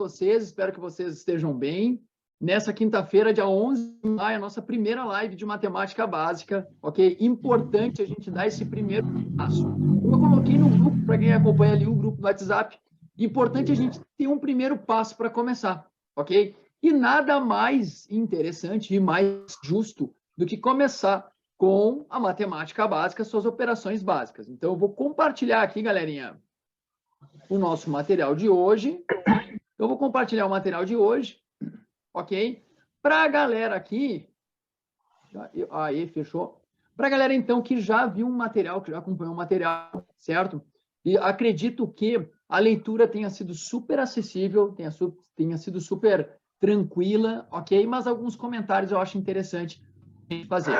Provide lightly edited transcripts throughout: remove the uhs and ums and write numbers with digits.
vocês, espero que vocês estejam bem. Nessa quinta-feira, dia 11 de maio, a nossa primeira live de matemática básica, ok? Importante a gente dar esse primeiro passo. Como eu coloquei no grupo, para quem acompanha ali o grupo do WhatsApp, importante a gente ter um primeiro passo para começar, ok? E nada mais interessante e mais justo do que começar com a matemática básica, suas operações básicas. Então, eu vou compartilhar aqui, galerinha, o nosso material de hoje. Eu vou compartilhar o material de hoje, ok? Para a galera aqui... Aí, fechou. Para a galera, então, que já viu um material, que já acompanhou o material, certo? E acredito que a leitura tenha sido super acessível, tenha sido super tranquila, ok? Mas alguns comentários eu acho interessante a gente fazer.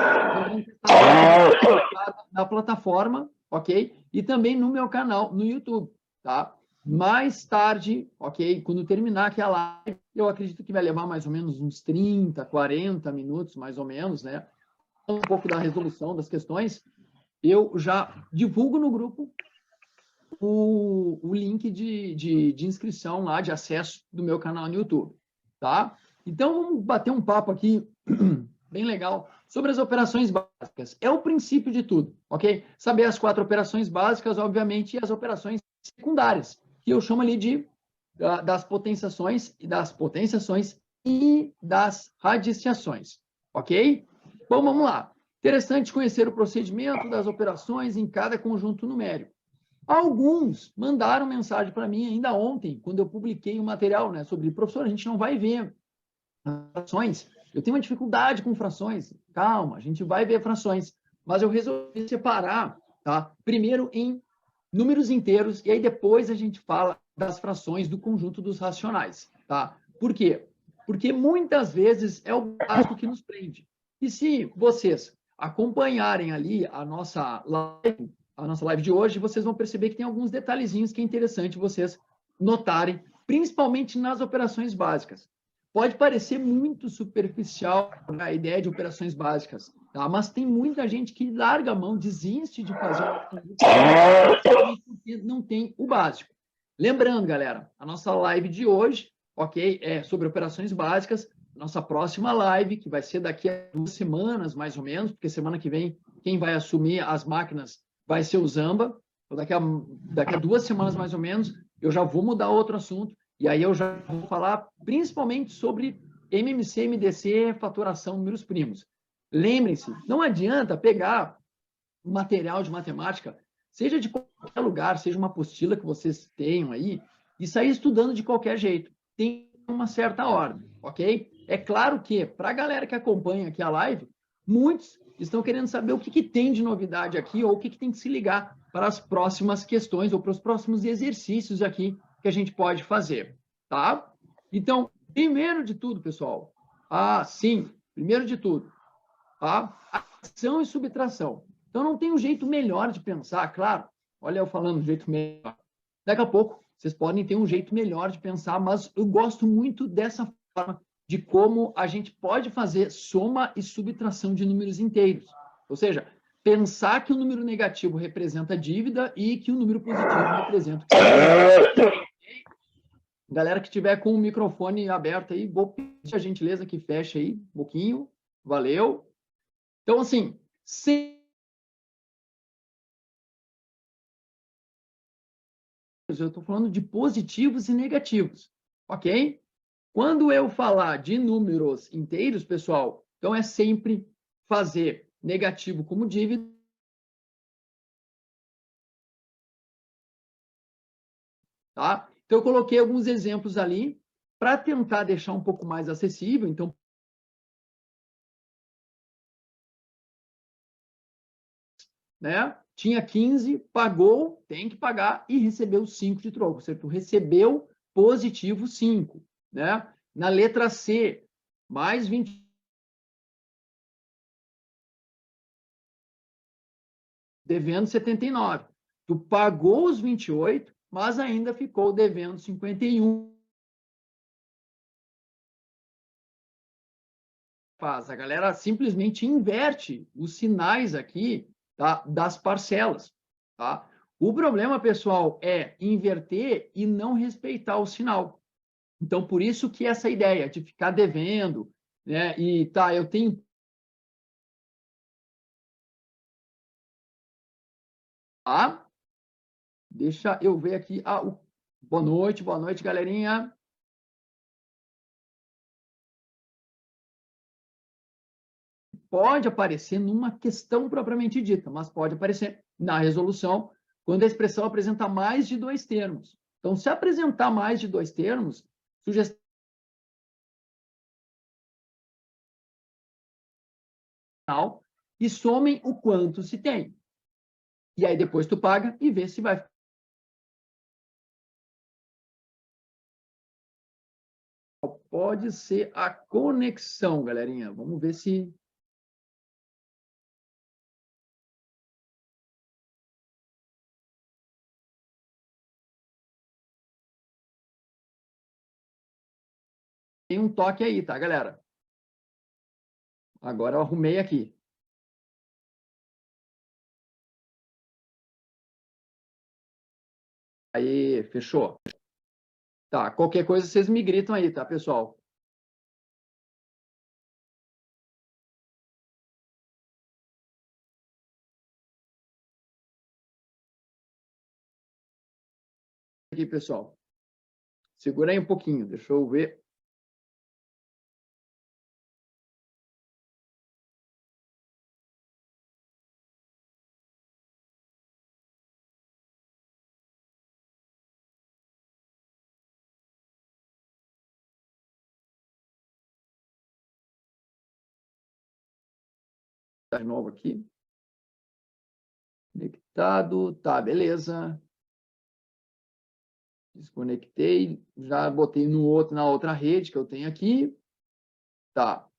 Na plataforma, ok? E também no meu canal no YouTube, tá? Mais tarde, ok? Quando terminar aqui a live, eu acredito que vai levar mais ou menos uns 30, 40 minutos, mais ou menos, né? Um pouco da resolução das questões, eu já divulgo no grupo o link de inscrição lá, de acesso do meu canal no YouTube, tá? Então, vamos bater um papo aqui bem legal sobre as operações básicas. É o princípio de tudo, ok? Saber as 4 operações básicas, obviamente, e as operações secundárias, que eu chamo ali das potenciações e das radiciações, ok? Bom, vamos lá. Interessante conhecer o procedimento das operações em cada conjunto numérico. Alguns mandaram mensagem para mim ainda ontem, quando eu publiquei um material, né, sobre, professor, a gente não vai ver frações. Eu tenho uma dificuldade com frações. Calma, a gente vai ver frações. Mas eu resolvi separar, tá? Primeiro em números inteiros, e aí depois a gente fala das frações do conjunto dos racionais, tá? Por quê? Porque muitas vezes é o básico que nos prende. E se vocês acompanharem ali a nossa live de hoje, vocês vão perceber que tem alguns detalhezinhos que é interessante vocês notarem, principalmente nas operações básicas. Pode parecer muito superficial a ideia de operações básicas, tá? Mas tem muita gente que larga a mão, desiste de fazer porque não tem o básico. Lembrando, galera, a nossa live de hoje, ok, é sobre operações básicas. Nossa próxima live, que vai ser daqui a 2 semanas, mais ou menos, porque semana que vem quem vai assumir as máquinas vai ser o Zamba. Então, daqui a 2 semanas, mais ou menos, eu já vou mudar outro assunto. E aí eu já vou falar principalmente sobre MMC, MDC, fatoração, números primos. Lembrem-se, não adianta pegar um material de matemática, seja de qualquer lugar, seja uma apostila que vocês tenham aí, e sair estudando de qualquer jeito. Tem uma certa ordem, ok? É claro que, para a galera que acompanha aqui a live, muitos estão querendo saber o que tem de novidade aqui ou o que tem que se ligar para as próximas questões ou para os próximos exercícios aqui que a gente pode fazer, tá? Então, primeiro de tudo, pessoal, primeiro de tudo, tá? Ação e subtração. Então, não tem um jeito melhor de pensar, claro. Olha eu falando um jeito melhor. Daqui a pouco, vocês podem ter um jeito melhor de pensar, mas eu gosto muito dessa forma de como a gente pode fazer soma e subtração de números inteiros. Ou seja, pensar que o número negativo representa dívida e que o número positivo representa... Galera que tiver com o microfone aberto aí, vou pedir a gentileza que feche aí um pouquinho. Valeu. Então, assim, eu estou falando de positivos e negativos, ok? Quando eu falar de números inteiros, pessoal, então é sempre fazer negativo como dívida. Tá? Então, eu coloquei alguns exemplos ali para tentar deixar um pouco mais acessível. Então, né? Tinha 15, pagou, tem que pagar e recebeu 5 de troco. Ou seja, tu recebeu positivo 5, né? Na letra C, mais 20. Devendo 79. Tu pagou os 28, mas ainda ficou devendo 51. A galera simplesmente inverte os sinais aqui, tá, das parcelas. Tá? O problema, pessoal, é inverter e não respeitar o sinal. Então, por isso que essa ideia de ficar devendo, né? E tá, eu tenho... Ah, deixa eu ver aqui. Ah, boa noite, galerinha. Pode aparecer numa questão propriamente dita, mas pode aparecer na resolução quando a expressão apresenta mais de 2 termos. Então, se apresentar mais de 2 termos, sugestão e somem o quanto se tem. E aí depois tu paga e vê se vai. Pode ser a conexão, galerinha. Vamos ver se... Tem um toque aí, tá, galera? Agora eu arrumei aqui. Aí, fechou. Tá, qualquer coisa vocês me gritam aí, tá, pessoal? Aqui, pessoal. Segura aí um pouquinho, deixa eu ver. Tá de novo aqui. Conectado, tá, beleza. Desconectei, já botei na outra rede que eu tenho aqui. Tá.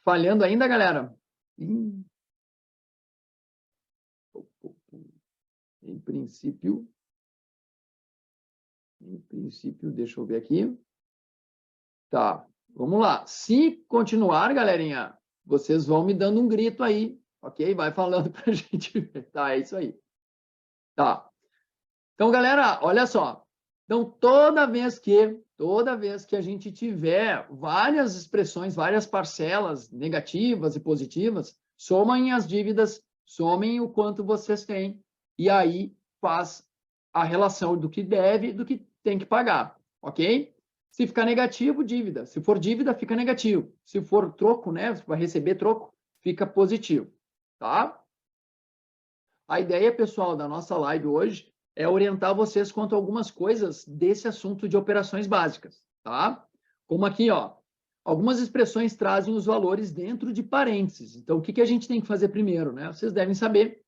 Falhando ainda, galera? Em princípio, deixa eu ver aqui. Tá, vamos lá. Se continuar, galerinha, vocês vão me dando um grito aí, ok? Vai falando para a gente ver. Tá, é isso aí. Tá. Então, galera, olha só. Então, toda vez que a gente tiver várias expressões, várias parcelas negativas e positivas, somem as dívidas, somem o quanto vocês têm, e aí faz a relação do que deve e do que tem que pagar, ok? Se ficar negativo, dívida. Se for dívida, fica negativo. Se for troco, né? Se vai receber troco, fica positivo, tá? A ideia, pessoal, da nossa live hoje é orientar vocês quanto a algumas coisas desse assunto de operações básicas, tá? Como aqui, ó, algumas expressões trazem os valores dentro de parênteses. Então, o que que a gente tem que fazer primeiro, né? Vocês devem saber,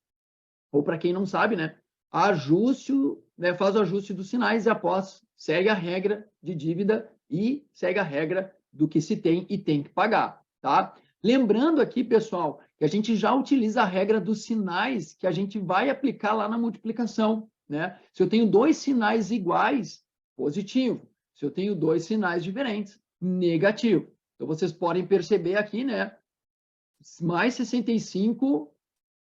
ou para quem não sabe, né? Ajuste, né? Faz o ajuste dos sinais e após segue a regra de dívida e segue a regra do que se tem e tem que pagar, tá? Lembrando aqui, pessoal, que a gente já utiliza a regra dos sinais que a gente vai aplicar lá na multiplicação, né? Se eu tenho 2 sinais iguais, positivo. Se eu tenho 2 sinais diferentes, negativo. Então, vocês podem perceber aqui, né? Mais 65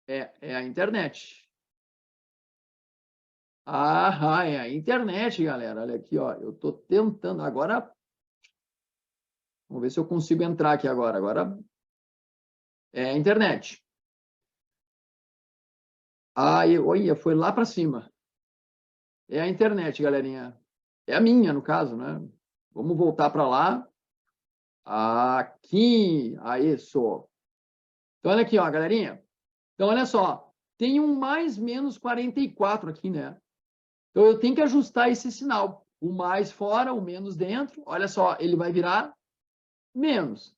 é a internet. Ah, é a internet, galera. Olha aqui, ó. Eu estou tentando. Agora, vamos ver se eu consigo entrar aqui agora. Agora é a internet. Ah, olha, foi lá para cima. É a internet, galerinha. É a minha, no caso, né? Vamos voltar para lá. Aqui. Aí, só. Então, olha aqui, ó, galerinha. Então, olha só. Tem um mais menos 44 aqui, né? Então, eu tenho que ajustar esse sinal. O mais fora, o menos dentro. Olha só, ele vai virar menos.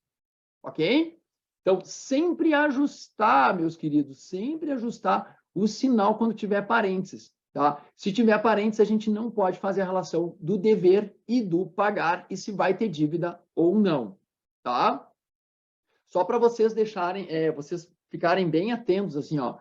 Ok? Então, sempre ajustar, meus queridos, sempre ajustar o sinal quando tiver parênteses. Tá? Se tiver parênteses, a gente não pode fazer a relação do dever e do pagar e se vai ter dívida ou não. Tá? Só para vocês deixarem, vocês ficarem bem atentos, assim, ó.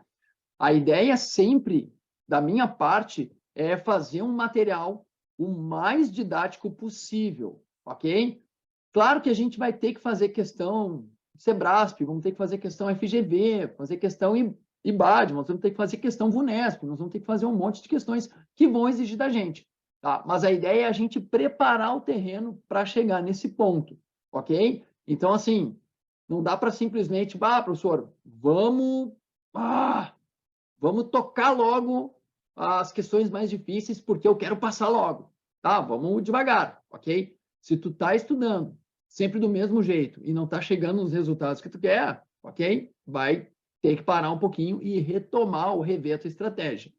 A ideia sempre, da minha parte, é fazer um material o mais didático possível, ok? Claro que a gente vai ter que fazer questão Sebrasp, vamos ter que fazer questão FGV, fazer questão IBAD, nós vamos ter que fazer questão VUNESP, nós vamos ter que fazer um monte de questões que vão exigir da gente. tá? Mas a ideia é a gente preparar o terreno para chegar nesse ponto, ok? Então, assim, não dá para simplesmente, professor, vamos tocar logo as questões mais difíceis porque eu quero passar logo, tá? Vamos devagar, ok? Se tu tá estudando sempre do mesmo jeito e não tá chegando nos resultados que tu quer, ok? Vai ter que parar um pouquinho e retomar ou rever a tua estratégia.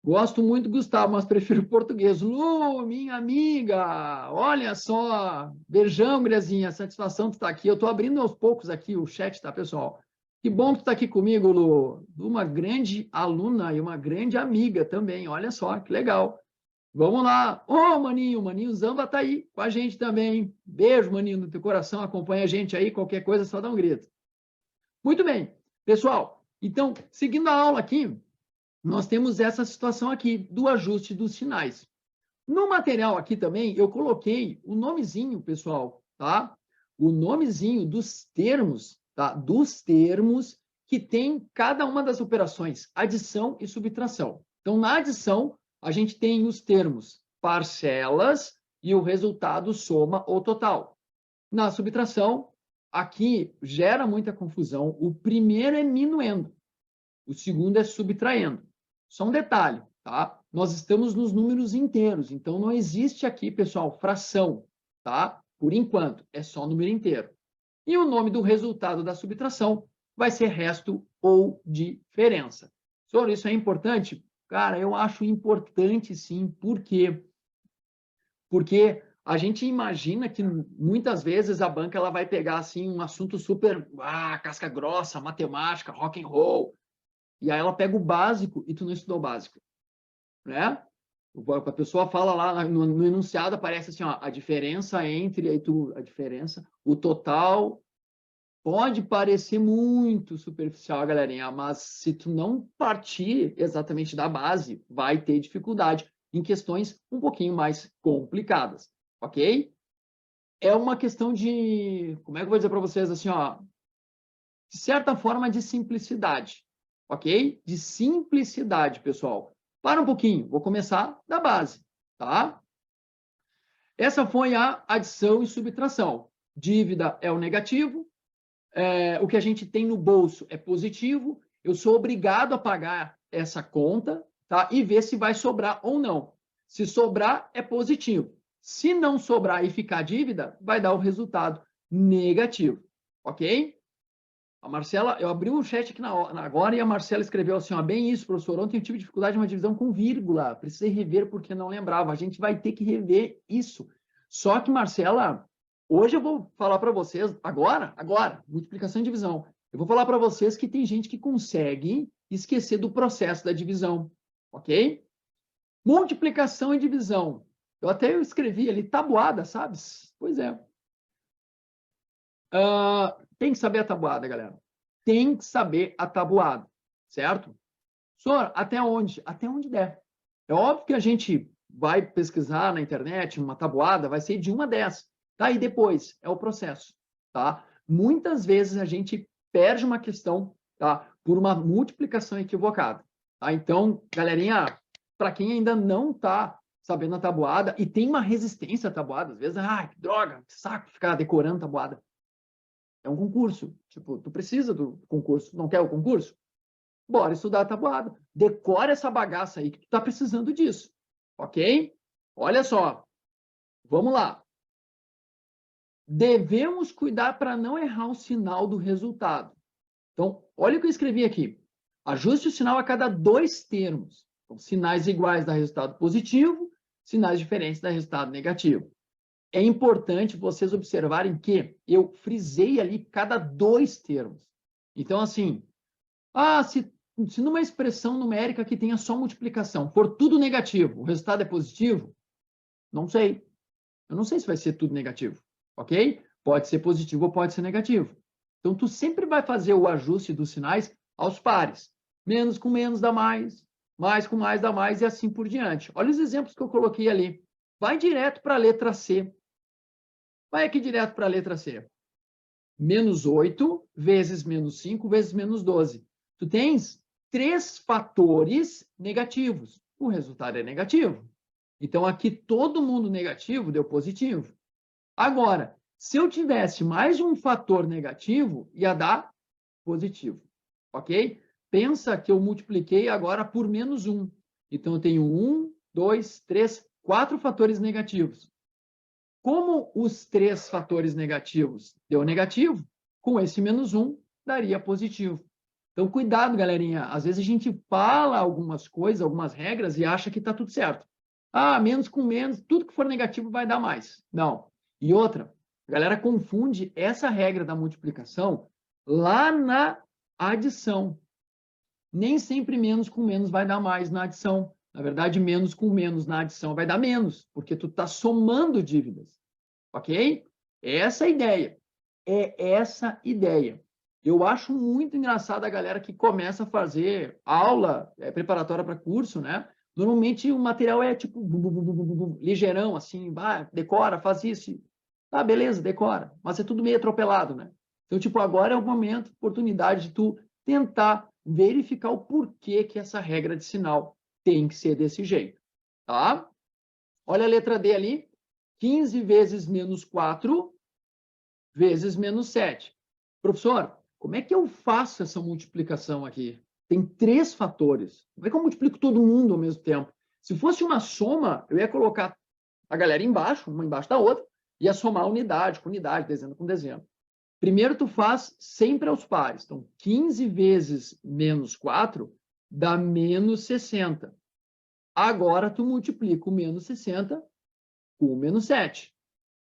Gosto muito, Gustavo, mas prefiro português. Lu, minha amiga, olha só. Beijão, Grezinha, satisfação de estar aqui. Eu estou abrindo aos poucos aqui o chat, tá, pessoal? Que bom que tu está aqui comigo, Lu. Uma grande aluna e uma grande amiga também. Olha só, que legal. Vamos lá. Ô, Maninho, Maninho Zamba está aí com a gente também. Beijo, Maninho, do teu coração. Acompanha a gente aí. Qualquer coisa, só dá um grito. Muito bem, pessoal. Então, seguindo a aula aqui, nós temos essa situação aqui do ajuste dos sinais. No material aqui também, eu coloquei o nomezinho, pessoal, tá? O nomezinho dos termos, tá? Dos termos que tem cada uma das operações, adição e subtração. Então, na adição, a gente tem os termos parcelas e o resultado soma ou total. Na subtração, aqui gera muita confusão. O primeiro é minuendo, o segundo é subtraindo. Só um detalhe, tá? Nós estamos nos números inteiros, então não existe aqui, pessoal, fração, tá? Por enquanto, é só número inteiro. E o nome do resultado da subtração vai ser resto ou diferença. Senhor, isso é importante? Cara, eu acho importante sim. Por quê? Porque a gente imagina que muitas vezes a banca ela vai pegar assim um assunto super, casca grossa, matemática, rock and roll, e aí ela pega o básico e tu não estudou o básico, né? A pessoa fala lá no enunciado, aparece assim, ó, a diferença entre, a diferença, o total, pode parecer muito superficial, galerinha, mas se tu não partir exatamente da base, vai ter dificuldade em questões um pouquinho mais complicadas, ok? É uma questão de, como é que eu vou dizer para vocês, assim, ó, de certa forma de simplicidade, ok? De simplicidade, pessoal. Para um pouquinho, vou começar da base, tá? Essa foi a adição e subtração. Dívida é o negativo, o que a gente tem no bolso é positivo, eu sou obrigado a pagar essa conta, tá? E ver se vai sobrar ou não. Se sobrar, é positivo. Se não sobrar e ficar dívida, vai dar o resultado negativo, ok? A Marcela, eu abri um chat aqui agora e a Marcela escreveu assim, ó, bem isso, professor, ontem eu tive dificuldade em uma divisão com vírgula, precisei rever porque não lembrava, a gente vai ter que rever isso. Só que, Marcela, hoje eu vou falar para vocês, agora, multiplicação e divisão, eu vou falar para vocês que tem gente que consegue esquecer do processo da divisão, ok? Multiplicação e divisão, eu escrevi ali, tabuada, sabe? Pois é. Tem que saber a tabuada, galera. Tem que saber a tabuada, certo? Senhor, até onde? Até onde der. É óbvio que a gente vai pesquisar na internet uma tabuada, vai ser de 1 a 10. Tá? E depois é o processo. Tá? Muitas vezes a gente perde uma questão, tá? Por uma multiplicação equivocada. Tá? Então, galerinha, para quem ainda não está sabendo a tabuada e tem uma resistência à tabuada, às vezes, que droga, que saco ficar decorando tabuada. É um concurso. Tipo, tu precisa do concurso. Não quer o concurso? Bora estudar a tabuada. Decora essa bagaça aí que tu tá precisando disso. Ok? Olha só. Vamos lá. Devemos cuidar para não errar o sinal do resultado. Então, olha o que eu escrevi aqui. Ajuste o sinal a cada 2 termos. Então, sinais iguais dá resultado positivo, sinais diferentes dá resultado negativo. É importante vocês observarem que eu frisei ali cada 2 termos. Então, assim, se numa expressão numérica que tenha só multiplicação for tudo negativo, o resultado é positivo? Não sei. Eu não sei se vai ser tudo negativo, ok? Pode ser positivo ou pode ser negativo. Então, tu sempre vai fazer o ajuste dos sinais aos pares. Menos com menos dá mais com mais dá mais e assim por diante. Olha os exemplos que eu coloquei ali. Vai direto para a letra C. Vai aqui direto para a letra C. Menos 8 vezes menos 5 vezes menos 12. Tu tens 3 fatores negativos. O resultado é negativo. Então, aqui todo mundo negativo deu positivo. Agora, se eu tivesse mais um fator negativo, ia dar positivo, ok? Pensa que eu multipliquei agora por menos 1. Então, eu tenho 1, 2, 3, 4 fatores negativos. Como os 3 fatores negativos deu negativo, com esse menos 1, daria positivo. Então, cuidado, galerinha. Às vezes a gente fala algumas coisas, algumas regras e acha que está tudo certo. Ah, menos com menos, tudo que for negativo vai dar mais. Não. E outra, a galera confunde essa regra da multiplicação lá na adição. Nem sempre menos com menos vai dar mais na adição. Na verdade, menos com menos na adição vai dar menos, porque tu está somando dívidas. Ok? Essa é a ideia. É essa ideia. Eu acho muito engraçado a galera que começa a fazer aula preparatória para curso, né? Normalmente o material é tipo ligeirão, assim, decora, faz isso. Tá, beleza, decora. Mas é tudo meio atropelado, né? Então, tipo, agora é o momento, oportunidade de tu tentar verificar o porquê que essa regra de sinal tem que ser desse jeito, tá? Olha a letra D ali. 15 vezes menos 4 vezes menos 7. Professor, como é que eu faço essa multiplicação aqui? Tem 3 fatores. Como é que eu multiplico todo mundo ao mesmo tempo? Se fosse uma soma, eu ia colocar a galera embaixo, uma embaixo da outra, ia somar unidade com unidade, dezena com dezena. Primeiro, tu faz sempre aos pares. Então, 15 vezes menos 4 dá menos 60. Agora, tu multiplica o menos 60 com o menos 7.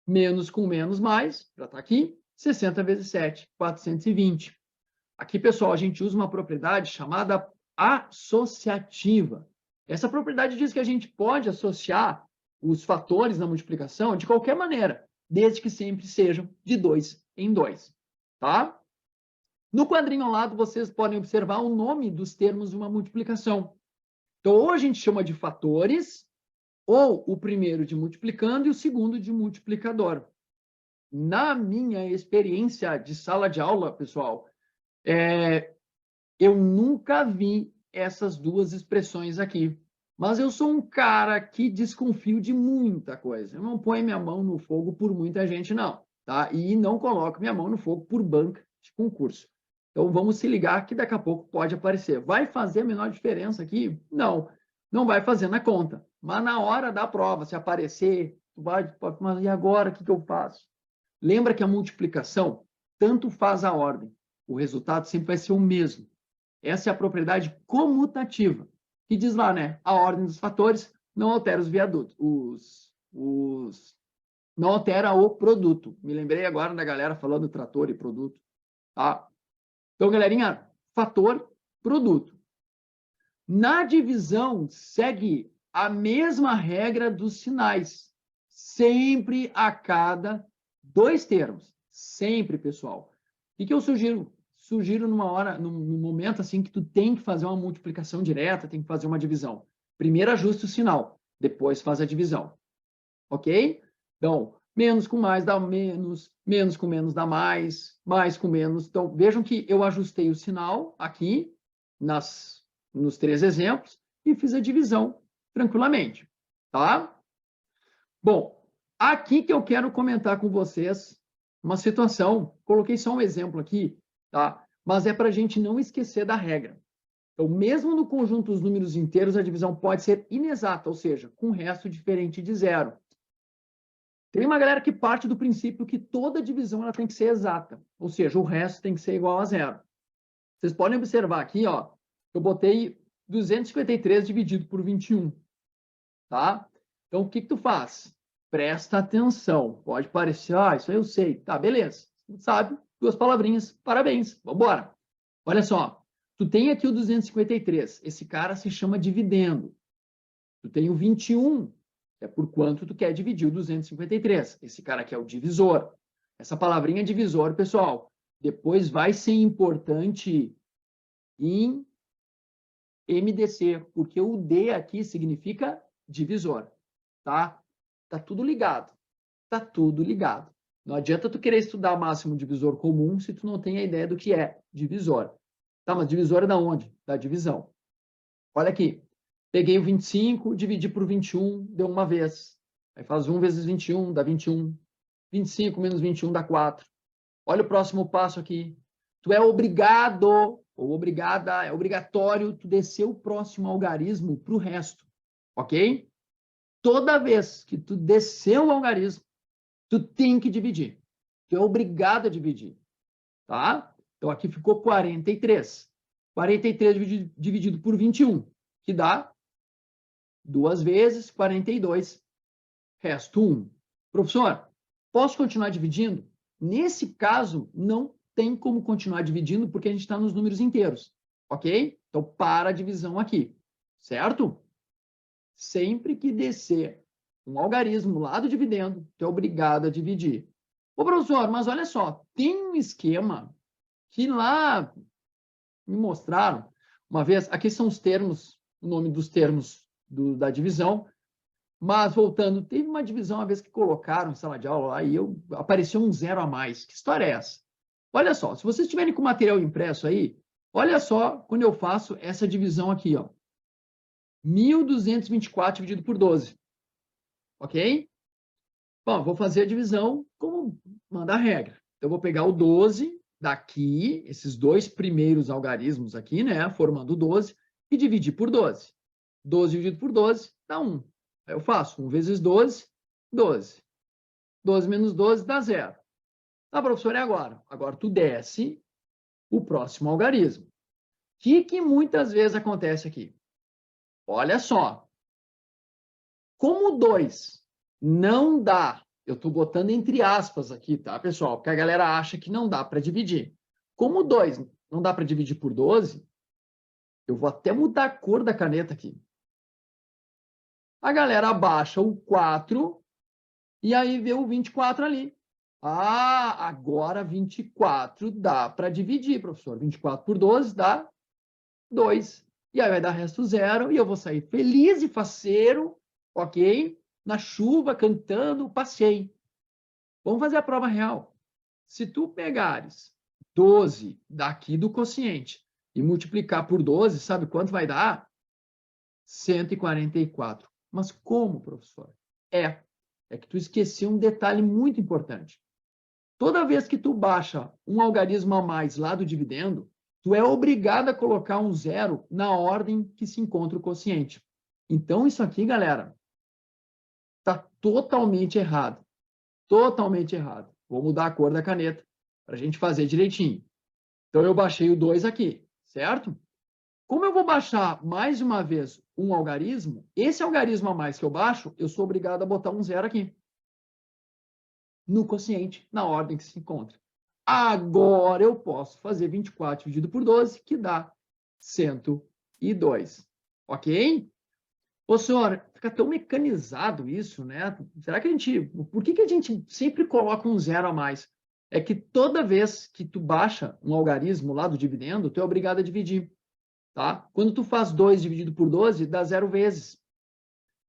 Menos com menos mais, já está aqui, 60 vezes 7, 420. Aqui, pessoal, a gente usa uma propriedade chamada associativa. Essa propriedade diz que a gente pode associar os fatores na multiplicação de qualquer maneira, desde que sempre sejam de 2 em 2, tá? No quadrinho ao lado, vocês podem observar o nome dos termos de uma multiplicação. Então, ou a gente chama de fatores, ou o primeiro de multiplicando e o segundo de multiplicador. Na minha experiência de sala de aula, pessoal, eu nunca vi essas duas expressões aqui. Mas eu sou um cara que desconfio de muita coisa. Eu não ponho minha mão no fogo por muita gente, não. Tá? E não coloco minha mão no fogo por banca de concurso. Então, vamos se ligar que daqui a pouco pode aparecer. Vai fazer a menor diferença aqui? Não. Não vai fazer na conta. Mas na hora da prova, se aparecer, mas e agora, o que eu faço? Lembra que a multiplicação tanto faz a ordem. O resultado sempre vai ser o mesmo. Essa é a propriedade comutativa, que diz lá, né? A ordem dos fatores não altera os viadutos, não altera o produto. Me lembrei agora da galera falando trator e produto, tá? Então, galerinha, fator, produto. Na divisão, segue a mesma regra dos sinais. Sempre a cada 2 termos. Sempre, pessoal. O que eu sugiro? Sugiro numa hora, num momento assim que tu tem que fazer uma multiplicação direta, tem que fazer uma divisão. Primeiro ajusta o sinal, depois faz a divisão. Ok? Então, menos com mais dá menos, menos com menos dá mais com menos. Então, vejam que eu ajustei o sinal aqui nos 3 exemplos e fiz a divisão tranquilamente, tá? Bom, aqui que eu quero comentar com vocês uma situação, coloquei só um exemplo aqui, tá? Mas é para a gente não esquecer da regra. Então, mesmo no conjunto dos números inteiros, a divisão pode ser inexata, ou seja, com resto diferente de zero. Tem uma galera que parte do princípio que toda divisão ela tem que ser exata, ou seja, o resto tem que ser igual a zero. Vocês podem observar aqui, ó, eu botei 253 dividido por 21, tá? Então, o que tu faz? Presta atenção. Pode parecer, isso aí eu sei. Tá, beleza. Sabe? 2 palavrinhas. Parabéns. Vamos embora. Olha só. Tu tem aqui o 253. Esse cara se chama dividendo. Tu tem o 21, que é por quanto tu quer dividir o 253. Esse cara aqui é o divisor. Essa palavrinha divisor, pessoal, depois vai ser importante em MDC, porque o D aqui significa divisor, tá? Tá tudo ligado. Tá tudo ligado. Não adianta tu querer estudar máximo divisor comum se tu não tem a ideia do que é divisor. Tá, mas divisor é da onde? Da divisão. Olha aqui. Peguei o 25, dividi por 21, deu uma vez. Aí faz 1 vezes 21, dá 21. 25 menos 21 dá 4. Olha o próximo passo aqui. Tu é obrigado, ou obrigada, é obrigatório tu descer o próximo algarismo para o resto, ok? Toda vez que tu descer o algarismo, tu tem que dividir. Tu é obrigado a dividir, tá? Então, aqui ficou 43. 43 dividido por 21, que dá 2 vezes 42, resto 1. Professor, posso continuar dividindo? Nesse caso, não tem como continuar dividindo, porque a gente está nos números inteiros, ok? Então, para a divisão aqui, certo? Sempre que descer um algarismo lá do dividendo, tu é obrigado a dividir. Ô, professor, mas olha só, tem um esquema que lá me mostraram uma vez, aqui são os termos, o nome dos termos da divisão, mas voltando, teve uma divisão uma vez que colocaram em sala de aula lá e apareceu um 0 a mais. Que história é essa? Olha só, se vocês estiverem com material impresso aí, olha só quando eu faço essa divisão aqui, ó. 1.224 dividido por 12. Ok? Bom, vou fazer a divisão como manda a regra. Então, eu vou pegar o 12 daqui, esses dois primeiros algarismos aqui, né, formando 12, e dividir por 12. 12 dividido por 12 dá 1. Aí eu faço 1 vezes 12, 12. 12 menos 12 dá 0. Tá, professor, é agora. Agora tu desce o próximo algarismo. O que muitas vezes acontece aqui? Olha só. Como 2 não dá, eu estou botando entre aspas aqui, tá, pessoal? Porque a galera acha que não dá para dividir. Como 2 não dá para dividir por 12, eu vou até mudar a cor da caneta aqui. A galera abaixa o 4 e aí vê o 24 ali. Ah, agora 24 dá para dividir, professor. 24 por 12 dá 2. E aí vai dar resto 0 e eu vou sair feliz e faceiro, ok? Na chuva, cantando, passei. Vamos fazer a prova real. Se tu pegares 12 daqui do quociente e multiplicar por 12, sabe quanto vai dar? 144. Mas como, professor? É que tu esqueceu um detalhe muito importante. Toda vez que tu baixa um algarismo a mais lá do dividendo, tu é obrigado a colocar um 0 na ordem que se encontra o quociente. Então, isso aqui, galera, está totalmente errado. Totalmente errado. Vou mudar a cor da caneta para a gente fazer direitinho. Então, eu baixei o 2 aqui, certo? Como eu vou baixar mais uma vez um algarismo, esse algarismo a mais que eu baixo, eu sou obrigado a botar um 0 aqui. No quociente, na ordem que se encontra. Agora eu posso fazer 24 dividido por 12, que dá 102. Ok? Ô, senhor, fica tão mecanizado isso, né? Será que a gente... Por que a gente sempre coloca um 0 a mais? É que toda vez que tu baixa um algarismo lá do dividendo, tu é obrigado a dividir. Tá? Quando tu faz 2 dividido por 12, dá 0 vezes.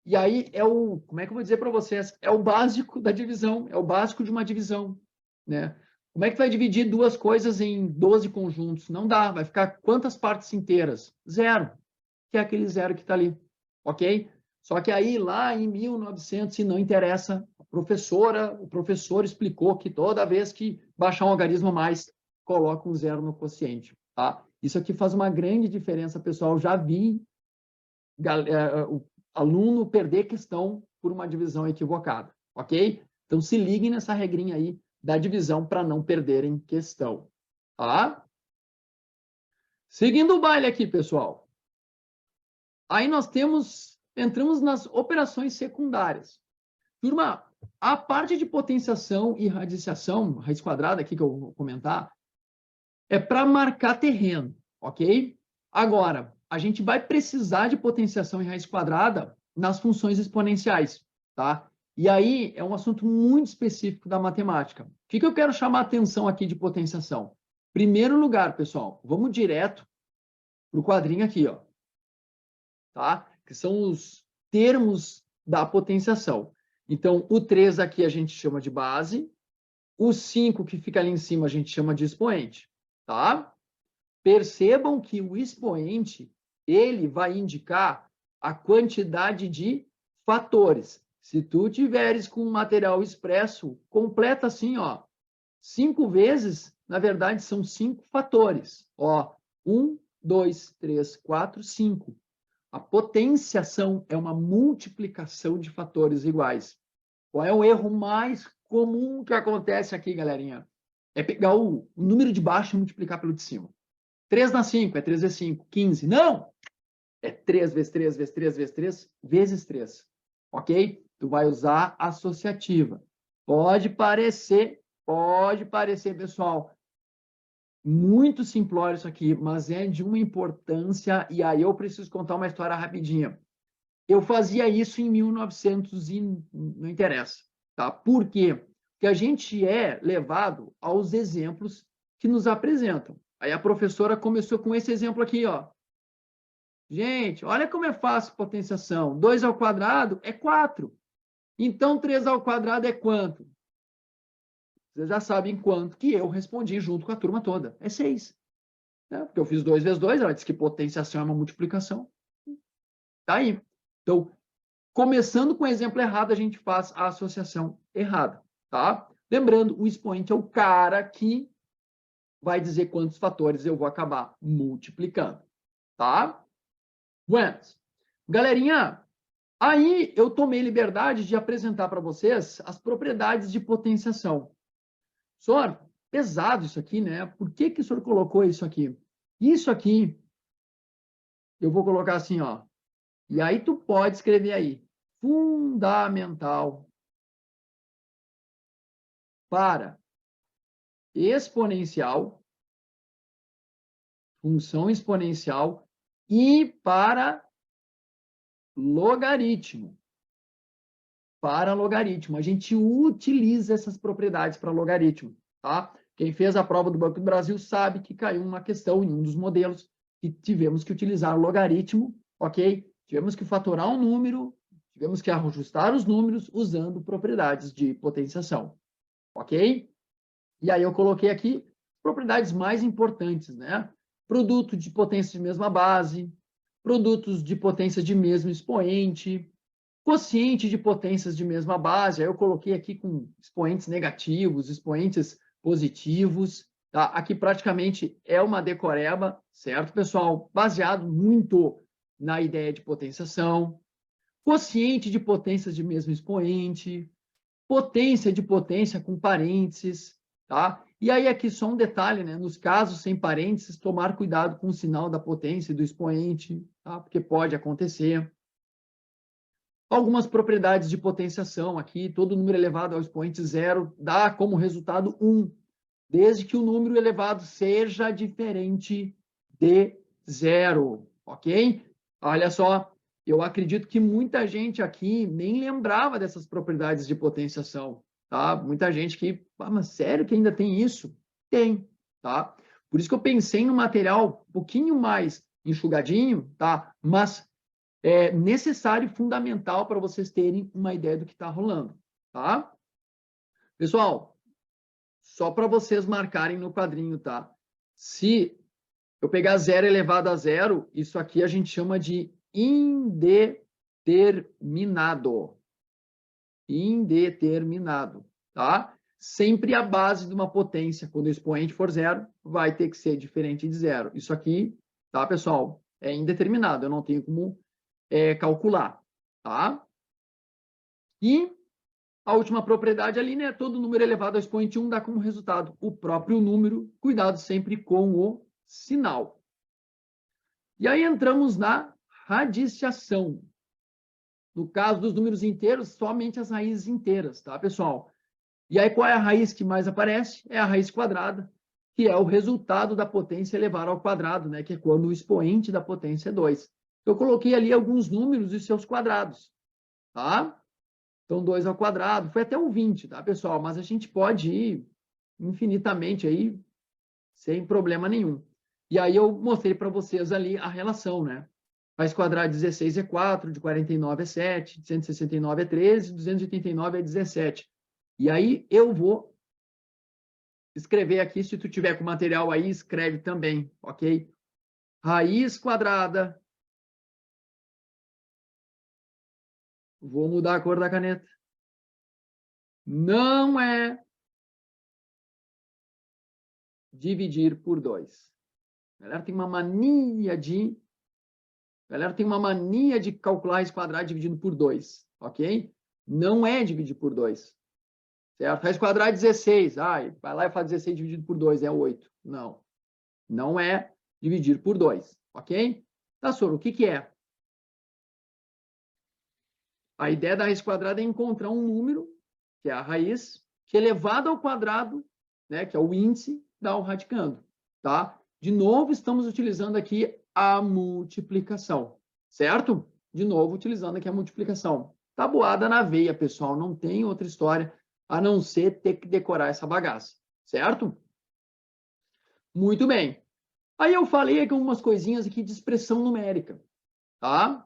E aí é o, como é que eu vou dizer para vocês? É o básico da divisão, é o básico de uma divisão, né? Como é que vai dividir duas coisas em 12 conjuntos? Não dá, vai ficar quantas partes inteiras? 0, que é aquele 0 que está ali, ok? Só que aí, lá em 1900, e não interessa, o professor explicou que toda vez que baixar um algarismo a mais, coloca um 0 no quociente, tá? Isso aqui faz uma grande diferença, pessoal. Já vi o aluno perder questão por uma divisão equivocada, ok? Então, se liguem nessa regrinha aí da divisão para não perderem questão, tá? Seguindo o baile aqui, pessoal. Aí nós entramos nas operações secundárias. Turma, a parte de potenciação e radiciação, raiz quadrada aqui que eu vou comentar, é para marcar terreno, ok? Agora, a gente vai precisar de potenciação em raiz quadrada nas funções exponenciais, tá? E aí é um assunto muito específico da matemática. O que eu quero chamar a atenção aqui de potenciação? Primeiro lugar, pessoal, vamos direto para o quadrinho aqui, ó, tá? Que são os termos da potenciação. Então, o 3 aqui a gente chama de base, o 5 que fica ali em cima a gente chama de expoente, tá? Percebam que o expoente, ele vai indicar a quantidade de fatores. Se tu tiveres com um material expresso, completa assim, ó, 5 vezes, na verdade, são 5 fatores. Ó, 1, 2, 3, 4, 5. A potenciação é uma multiplicação de fatores iguais. Qual é o erro mais comum que acontece aqui, galerinha? É pegar o número de baixo e multiplicar pelo de cima. 3 na 5 é 3 vezes 5, 15. Não! É 3 vezes 3 vezes 3 vezes 3 vezes 3. Ok? Tu vai usar associativa. Pode parecer, pessoal, muito simplório isso aqui, mas é de uma importância, e aí eu preciso contar uma história rapidinha. Eu fazia isso em 1900 e não interessa, tá? Por quê? Porque a gente é levado aos exemplos que nos apresentam. Aí a professora começou com esse exemplo aqui, ó. Gente, olha como é fácil potenciação. 2 ao quadrado é 4. Então, 3 ao quadrado é quanto? Vocês já sabem quanto que eu respondi junto com a turma toda. É 6. Né? Porque eu fiz 2 vezes 2, ela disse que potenciação é uma multiplicação. Tá aí. Então, começando com o exemplo errado, a gente faz a associação errada. Tá? Lembrando, o expoente é o cara que vai dizer quantos fatores eu vou acabar multiplicando. Tá? Buenas. Galerinha, aí eu tomei liberdade de apresentar para vocês as propriedades de potenciação. Senhor, pesado isso aqui, né? Por que que o senhor colocou isso aqui? Isso aqui, eu vou colocar assim, ó. E aí tu pode escrever aí. Fundamental para exponencial, função exponencial e para logaritmo. Para logaritmo. A gente utiliza essas propriedades para logaritmo, tá? Quem fez a prova do Banco do Brasil sabe que caiu uma questão em um dos modelos que tivemos que utilizar o logaritmo, ok? Tivemos que fatorar um número, tivemos que ajustar os números usando propriedades de potenciação, ok? E aí eu coloquei aqui propriedades mais importantes, né? Produto de potência de mesma base, produtos de potência de mesmo expoente, quociente de potências de mesma base, aí eu coloquei aqui com expoentes negativos, expoentes positivos, tá? Aqui praticamente é uma decoreba, certo, pessoal? Baseado muito na ideia de potenciação, quociente de potências de mesmo expoente, potência de potência com parênteses, tá? E aí aqui só um detalhe, né? Nos casos sem parênteses, tomar cuidado com o sinal da potência e do expoente, tá? Porque pode acontecer. Algumas propriedades de potenciação aqui, todo número elevado ao expoente zero dá como resultado 1, desde que o número elevado seja diferente de zero, ok? Olha só, eu acredito que muita gente aqui nem lembrava dessas propriedades de potenciação, tá? Muita gente que, ah, mas sério que ainda tem isso? Tem, tá? Por isso que eu pensei no material um pouquinho mais enxugadinho, tá? Mas é necessário e fundamental para vocês terem uma ideia do que está rolando, tá? Pessoal, só para vocês marcarem no quadrinho, tá? Se eu pegar zero elevado a zero, isso aqui a gente chama de indeterminado. Indeterminado, tá? Sempre a base de uma potência, quando o expoente for zero, vai ter que ser diferente de zero. Isso aqui, tá, pessoal? É indeterminado, eu não tenho como calcular, tá? E a última propriedade ali, né? Todo número elevado ao expoente 1 dá como resultado o próprio número, cuidado sempre com o sinal. E aí entramos na radiciação. No caso dos números inteiros, somente as raízes inteiras, tá, pessoal? E aí qual é a raiz que mais aparece? É a raiz quadrada, que é o resultado da potência elevada ao quadrado, né? Que é quando o expoente da potência é 2. Eu coloquei ali alguns números e seus quadrados, tá? Então, 2 ao quadrado, foi até um 20, tá, pessoal? Mas a gente pode ir infinitamente aí, sem problema nenhum. E aí eu mostrei para vocês ali a relação, né? Raiz quadrada de 16 é 4, de 49 é 7, de 169 é 13, de 289 é 17. E aí eu vou escrever aqui, se tu tiver com material aí, escreve também, ok? Raiz quadrada Vou mudar a cor da caneta. Não é dividir por 2. A galera tem uma mania de calcular raiz quadrada dividido por 2, ok? Não é dividir por 2, certo? Raiz quadrada é 16. Vai lá e faz 16 dividido por 2, é 8. Não, não é dividir por 2, ok? Tá, Soro, o que que é? A ideia da raiz quadrada é encontrar um número, que é a raiz, que elevado ao quadrado, né, que é o índice, dá o radicando, tá? De novo, estamos utilizando aqui a multiplicação, certo? De novo, utilizando aqui a multiplicação. Tabuada na veia, pessoal, não tem outra história a não ser ter que decorar essa bagaça, certo? Muito bem. Aí eu falei aqui algumas coisinhas aqui de expressão numérica, tá?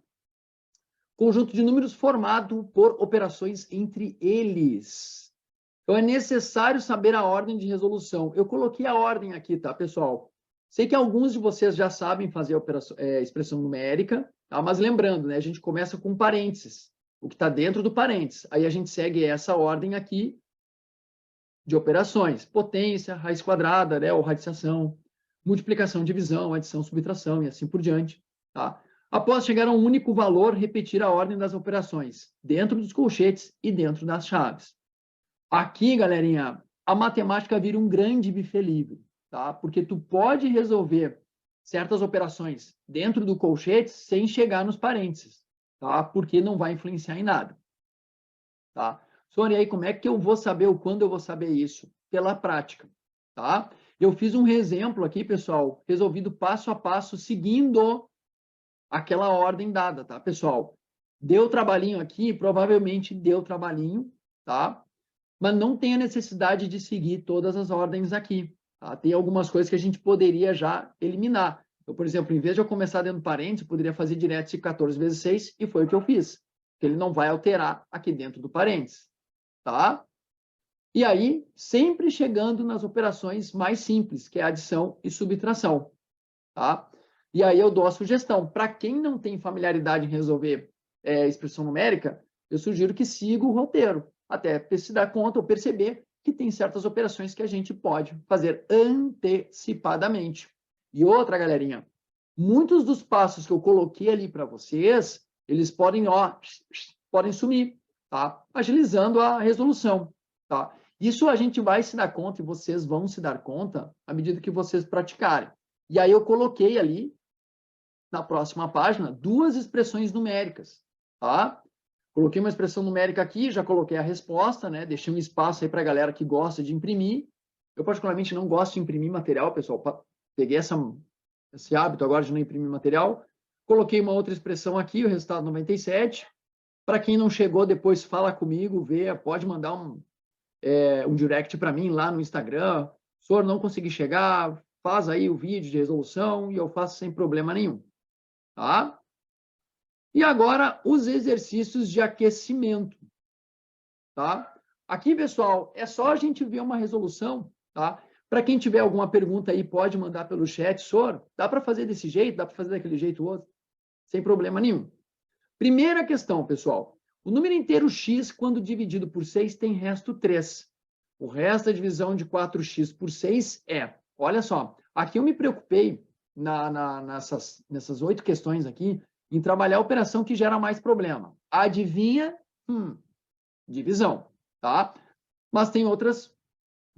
Conjunto de números formado por operações entre eles. Então, é necessário saber a ordem de resolução. Eu coloquei a ordem aqui, tá, pessoal? Sei que alguns de vocês já sabem fazer expressão numérica, tá? Mas lembrando, né, a gente começa com parênteses, o que está dentro do parênteses. Aí a gente segue essa ordem aqui de operações. Potência, raiz quadrada, né, ou radiciação, multiplicação, divisão, adição, subtração e assim por diante, tá? Após chegar a um único valor, repetir a ordem das operações, dentro dos colchetes e dentro das chaves. Aqui, galerinha, a matemática vira um grande buffet livre, tá? Porque tu pode resolver certas operações dentro do colchete sem chegar nos parênteses, tá? Porque não vai influenciar em nada, tá? Sônia, e aí como é que eu vou saber ou quando eu vou saber isso? Pela prática, tá? Eu fiz um exemplo aqui, pessoal, resolvido passo a passo, seguindo aquela ordem dada, tá, pessoal? Deu trabalhinho aqui, provavelmente deu trabalhinho, tá? Mas não tem a necessidade de seguir todas as ordens aqui, tá? Tem algumas coisas que a gente poderia já eliminar. Eu, por exemplo, em vez de eu começar dentro do parênteses, eu poderia fazer direto esse 14 vezes 6, e foi o que eu fiz. Porque ele não vai alterar aqui dentro do parênteses, tá? E aí, sempre chegando nas operações mais simples, que é adição e subtração, tá? E aí eu dou a sugestão. Para quem não tem familiaridade em resolver expressão numérica, eu sugiro que siga o roteiro, até se dar conta ou perceber que tem certas operações que a gente pode fazer antecipadamente. E outra, galerinha, muitos dos passos que eu coloquei ali para vocês, eles podem, podem sumir, tá? Agilizando a resolução, tá? Isso a gente vai se dar conta e vocês vão se dar conta à medida que vocês praticarem. E aí eu coloquei ali, na próxima página, duas expressões numéricas, tá? Coloquei uma expressão numérica aqui, já coloquei a resposta, né? Deixei um espaço aí para a galera que gosta de imprimir. Eu, particularmente, não gosto de imprimir material, pessoal. Peguei esse hábito agora de não imprimir material. Coloquei uma outra expressão aqui, o resultado 97. Para quem não chegou, depois fala comigo, vê, pode mandar um direct para mim lá no Instagram. Senhor, não consegui chegar, faz aí o vídeo de resolução e eu faço sem problema nenhum, tá? E agora, os exercícios de aquecimento, tá? Aqui, pessoal, é só a gente ver uma resolução, tá? Para quem tiver alguma pergunta aí, pode mandar pelo chat. Senhor, dá para fazer desse jeito? Dá para fazer daquele jeito ou outro? Sem problema nenhum. Primeira questão, pessoal. O número inteiro x, quando dividido por 6, tem resto 3. O resto da divisão de 4x por 6 é... Olha só, aqui eu me preocupei nessas 8 questões aqui em trabalhar a operação que gera mais problema. Adivinha? Divisão, tá? Mas tem outras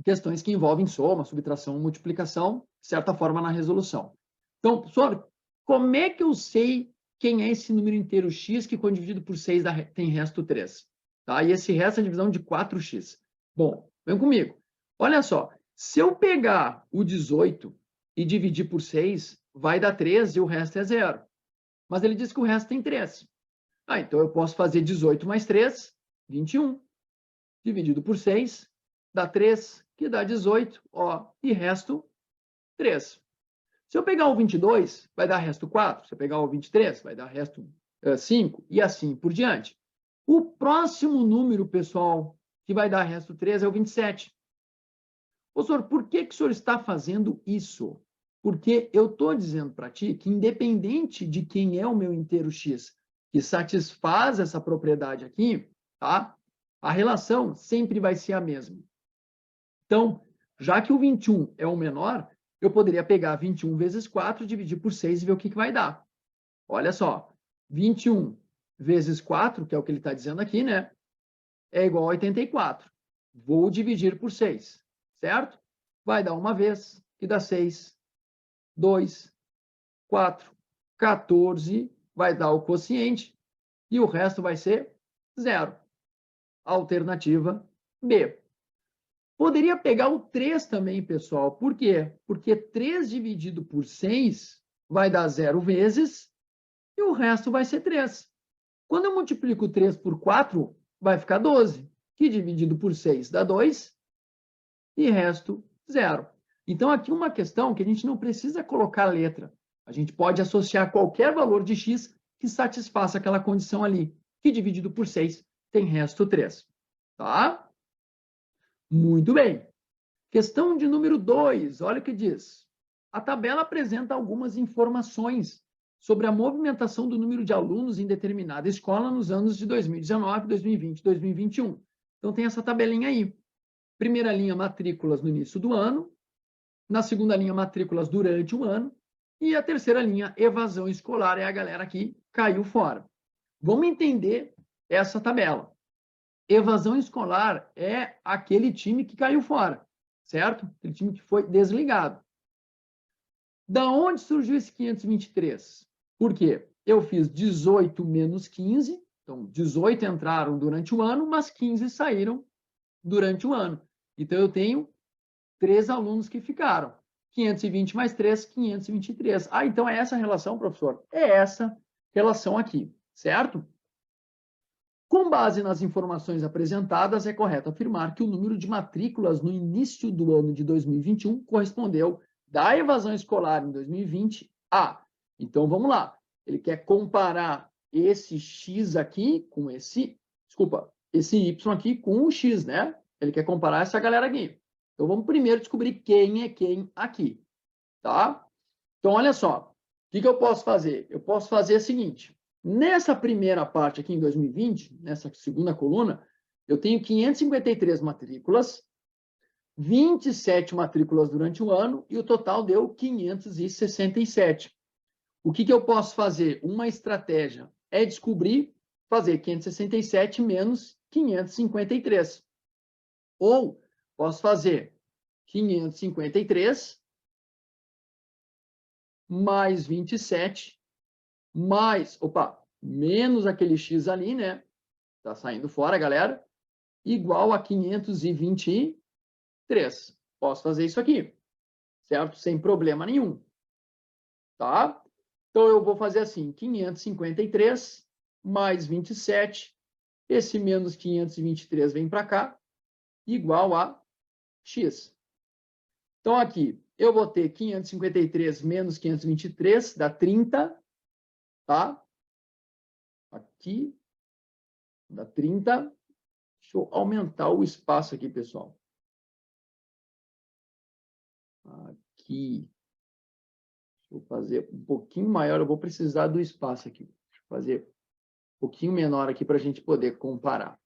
questões que envolvem soma, subtração, multiplicação, de certa forma na resolução. Então, professor, como é que eu sei quem é esse número inteiro x que, quando dividido por 6, tem resto 3? Tá? E esse resto é a divisão de 4x. Bom, vem comigo. Olha só, se eu pegar o 18 e dividir por 6, vai dar 3 e o resto é 0. Mas ele diz que o resto tem 3. Então eu posso fazer 18 mais 3, 21. Dividido por 6, dá 3, que dá 18, e resto 3. Se eu pegar o 22, vai dar resto 4. Se eu pegar o 23, vai dar resto 5, e assim por diante. O próximo número, pessoal, que vai dar resto 3 é o 27. Professor, por que o senhor está fazendo isso? Porque eu estou dizendo para ti que, independente de quem é o meu inteiro x, que satisfaz essa propriedade aqui, tá? A relação sempre vai ser a mesma. Então, já que o 21 é o menor, eu poderia pegar 21 vezes 4, dividir por 6 e ver o que vai dar. Olha só, 21 vezes 4, que é o que ele está dizendo aqui, né? É igual a 84. Vou dividir por 6, certo? Vai dar uma vez, que dá 6. 2, 4, 14, vai dar o quociente, e o resto vai ser 0. Alternativa B. Poderia pegar o 3 também, pessoal. Por quê? Porque 3 dividido por 6 vai dar 0 vezes, e o resto vai ser 3. Quando eu multiplico 3 por 4, vai ficar 12, que dividido por 6 dá 2, e resto 0. Então, aqui uma questão que a gente não precisa colocar a letra. A gente pode associar qualquer valor de x que satisfaça aquela condição ali, que dividido por 6 tem resto 3. Tá? Muito bem. Questão de número 2, olha o que diz. A tabela apresenta algumas informações sobre a movimentação do número de alunos em determinada escola nos anos de 2019, 2020 e 2021. Então, tem essa tabelinha aí. Primeira linha, matrículas no início do ano. Na segunda linha, matrículas durante o ano. E a terceira linha, evasão escolar, é a galera que caiu fora. Vamos entender essa tabela. Evasão escolar é aquele time que caiu fora, certo? Aquele time que foi desligado. Da onde surgiu esse 523? Por quê? Eu fiz 18 menos 15, então 18 entraram durante o ano, mas 15 saíram durante o ano. Então, eu tenho 3 alunos que ficaram. 520 mais 3, 523. Ah, então é essa a relação, professor? É essa relação aqui, certo? Com base nas informações apresentadas, é correto afirmar que o número de matrículas no início do ano de 2021 correspondeu da evasão escolar em 2020 a. Então, vamos lá. Ele quer comparar esse x aqui com esse, esse y aqui com o x, né? Ele quer comparar essa galera aqui. Então, vamos primeiro descobrir quem é quem aqui, tá? Então, olha só. O que eu posso fazer? Eu posso fazer o seguinte. Nessa primeira parte aqui, em 2020, nessa segunda coluna, eu tenho 553 matrículas, 27 matrículas durante o ano, e o total deu 567. O que eu posso fazer? Uma estratégia é descobrir, fazer 567 menos 553. Ou posso fazer 553 mais 27 mais, menos aquele x ali, né? Tá saindo fora, galera. Igual a 523. Posso fazer isso aqui, certo? Sem problema nenhum. Tá? Então, eu vou fazer assim, 553 mais 27. Esse menos 523 vem para cá, igual a x. Então, aqui, eu vou ter 553 menos 523, dá 30, tá? Aqui, dá 30. Deixa eu aumentar o espaço aqui, pessoal. Aqui. Deixa eu fazer um pouquinho maior, eu vou precisar do espaço aqui. Deixa eu fazer um pouquinho menor aqui para a gente poder comparar.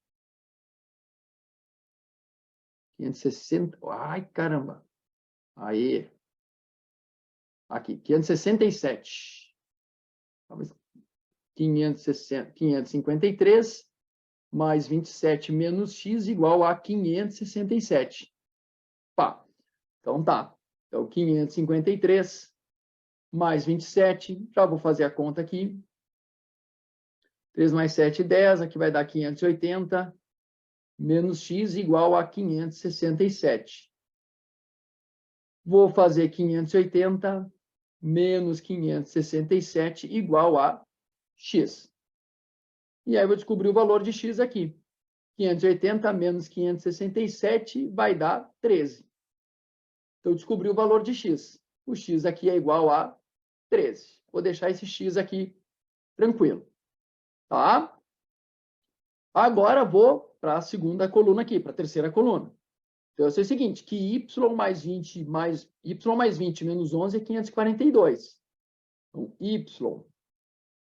560. Ai, caramba. Aí. Aqui, 567. 553 mais 27 menos x igual a 567. Pá. Então tá. Então, 553 mais 27. Já vou fazer a conta aqui. 3 mais 7, 10. Aqui vai dar 580. Menos x igual a 567. Vou fazer 580 menos 567 igual a x. E aí eu vou descobrir o valor de x aqui. 580 menos 567 vai dar 13. Então, eu descobri o valor de x. O x aqui é igual a 13. Vou deixar esse x aqui tranquilo. Tá? Agora, vou para a segunda coluna aqui, para a terceira coluna. Então, eu sei o seguinte, que y mais 20 menos 11 é 542. Então, y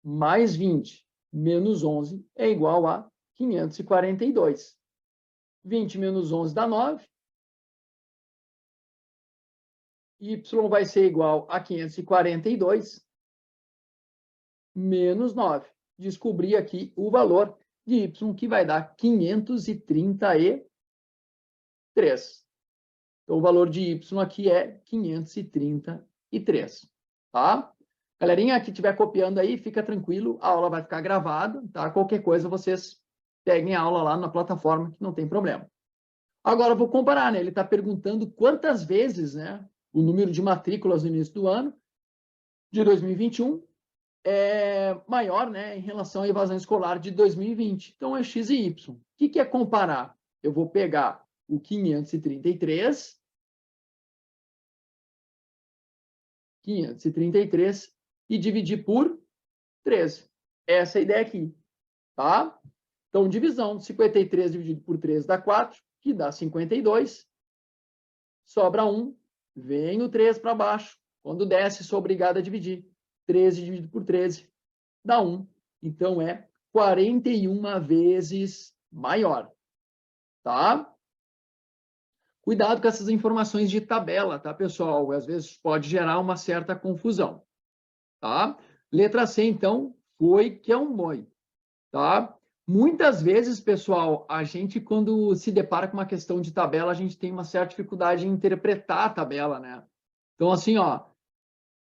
mais 20 menos 11 é igual a 542. 20 menos 11 dá 9. Y vai ser igual a 542 menos 9. Descobri aqui o valor de Y, que vai dar 533. Então, o valor de Y aqui é 533, tá? Galerinha que estiver copiando aí, fica tranquilo, a aula vai ficar gravada, tá? Qualquer coisa, vocês peguem a aula lá na plataforma, que não tem problema. Agora, eu vou comparar, né? Ele está perguntando quantas vezes, né, o número de matrículas no início do ano de 2021 é maior, né, em relação à evasão escolar de 2020. Então, é X e Y. O que é comparar? Eu vou pegar o 533 e dividir por 13. Essa é a ideia aqui, tá? Então, divisão, 53 dividido por 13 dá 4, que dá 52. Sobra 1, vem o 3 para baixo. Quando desce, sou obrigado a dividir. 13 dividido por 13 dá 1. Então, é 41 vezes maior, tá? Cuidado com essas informações de tabela, tá, pessoal? Às vezes pode gerar uma certa confusão, tá? Letra C, então, foi que é um boi, tá? Muitas vezes, pessoal, a gente, quando se depara com uma questão de tabela, a gente tem uma certa dificuldade em interpretar a tabela, né? Então, assim, ó,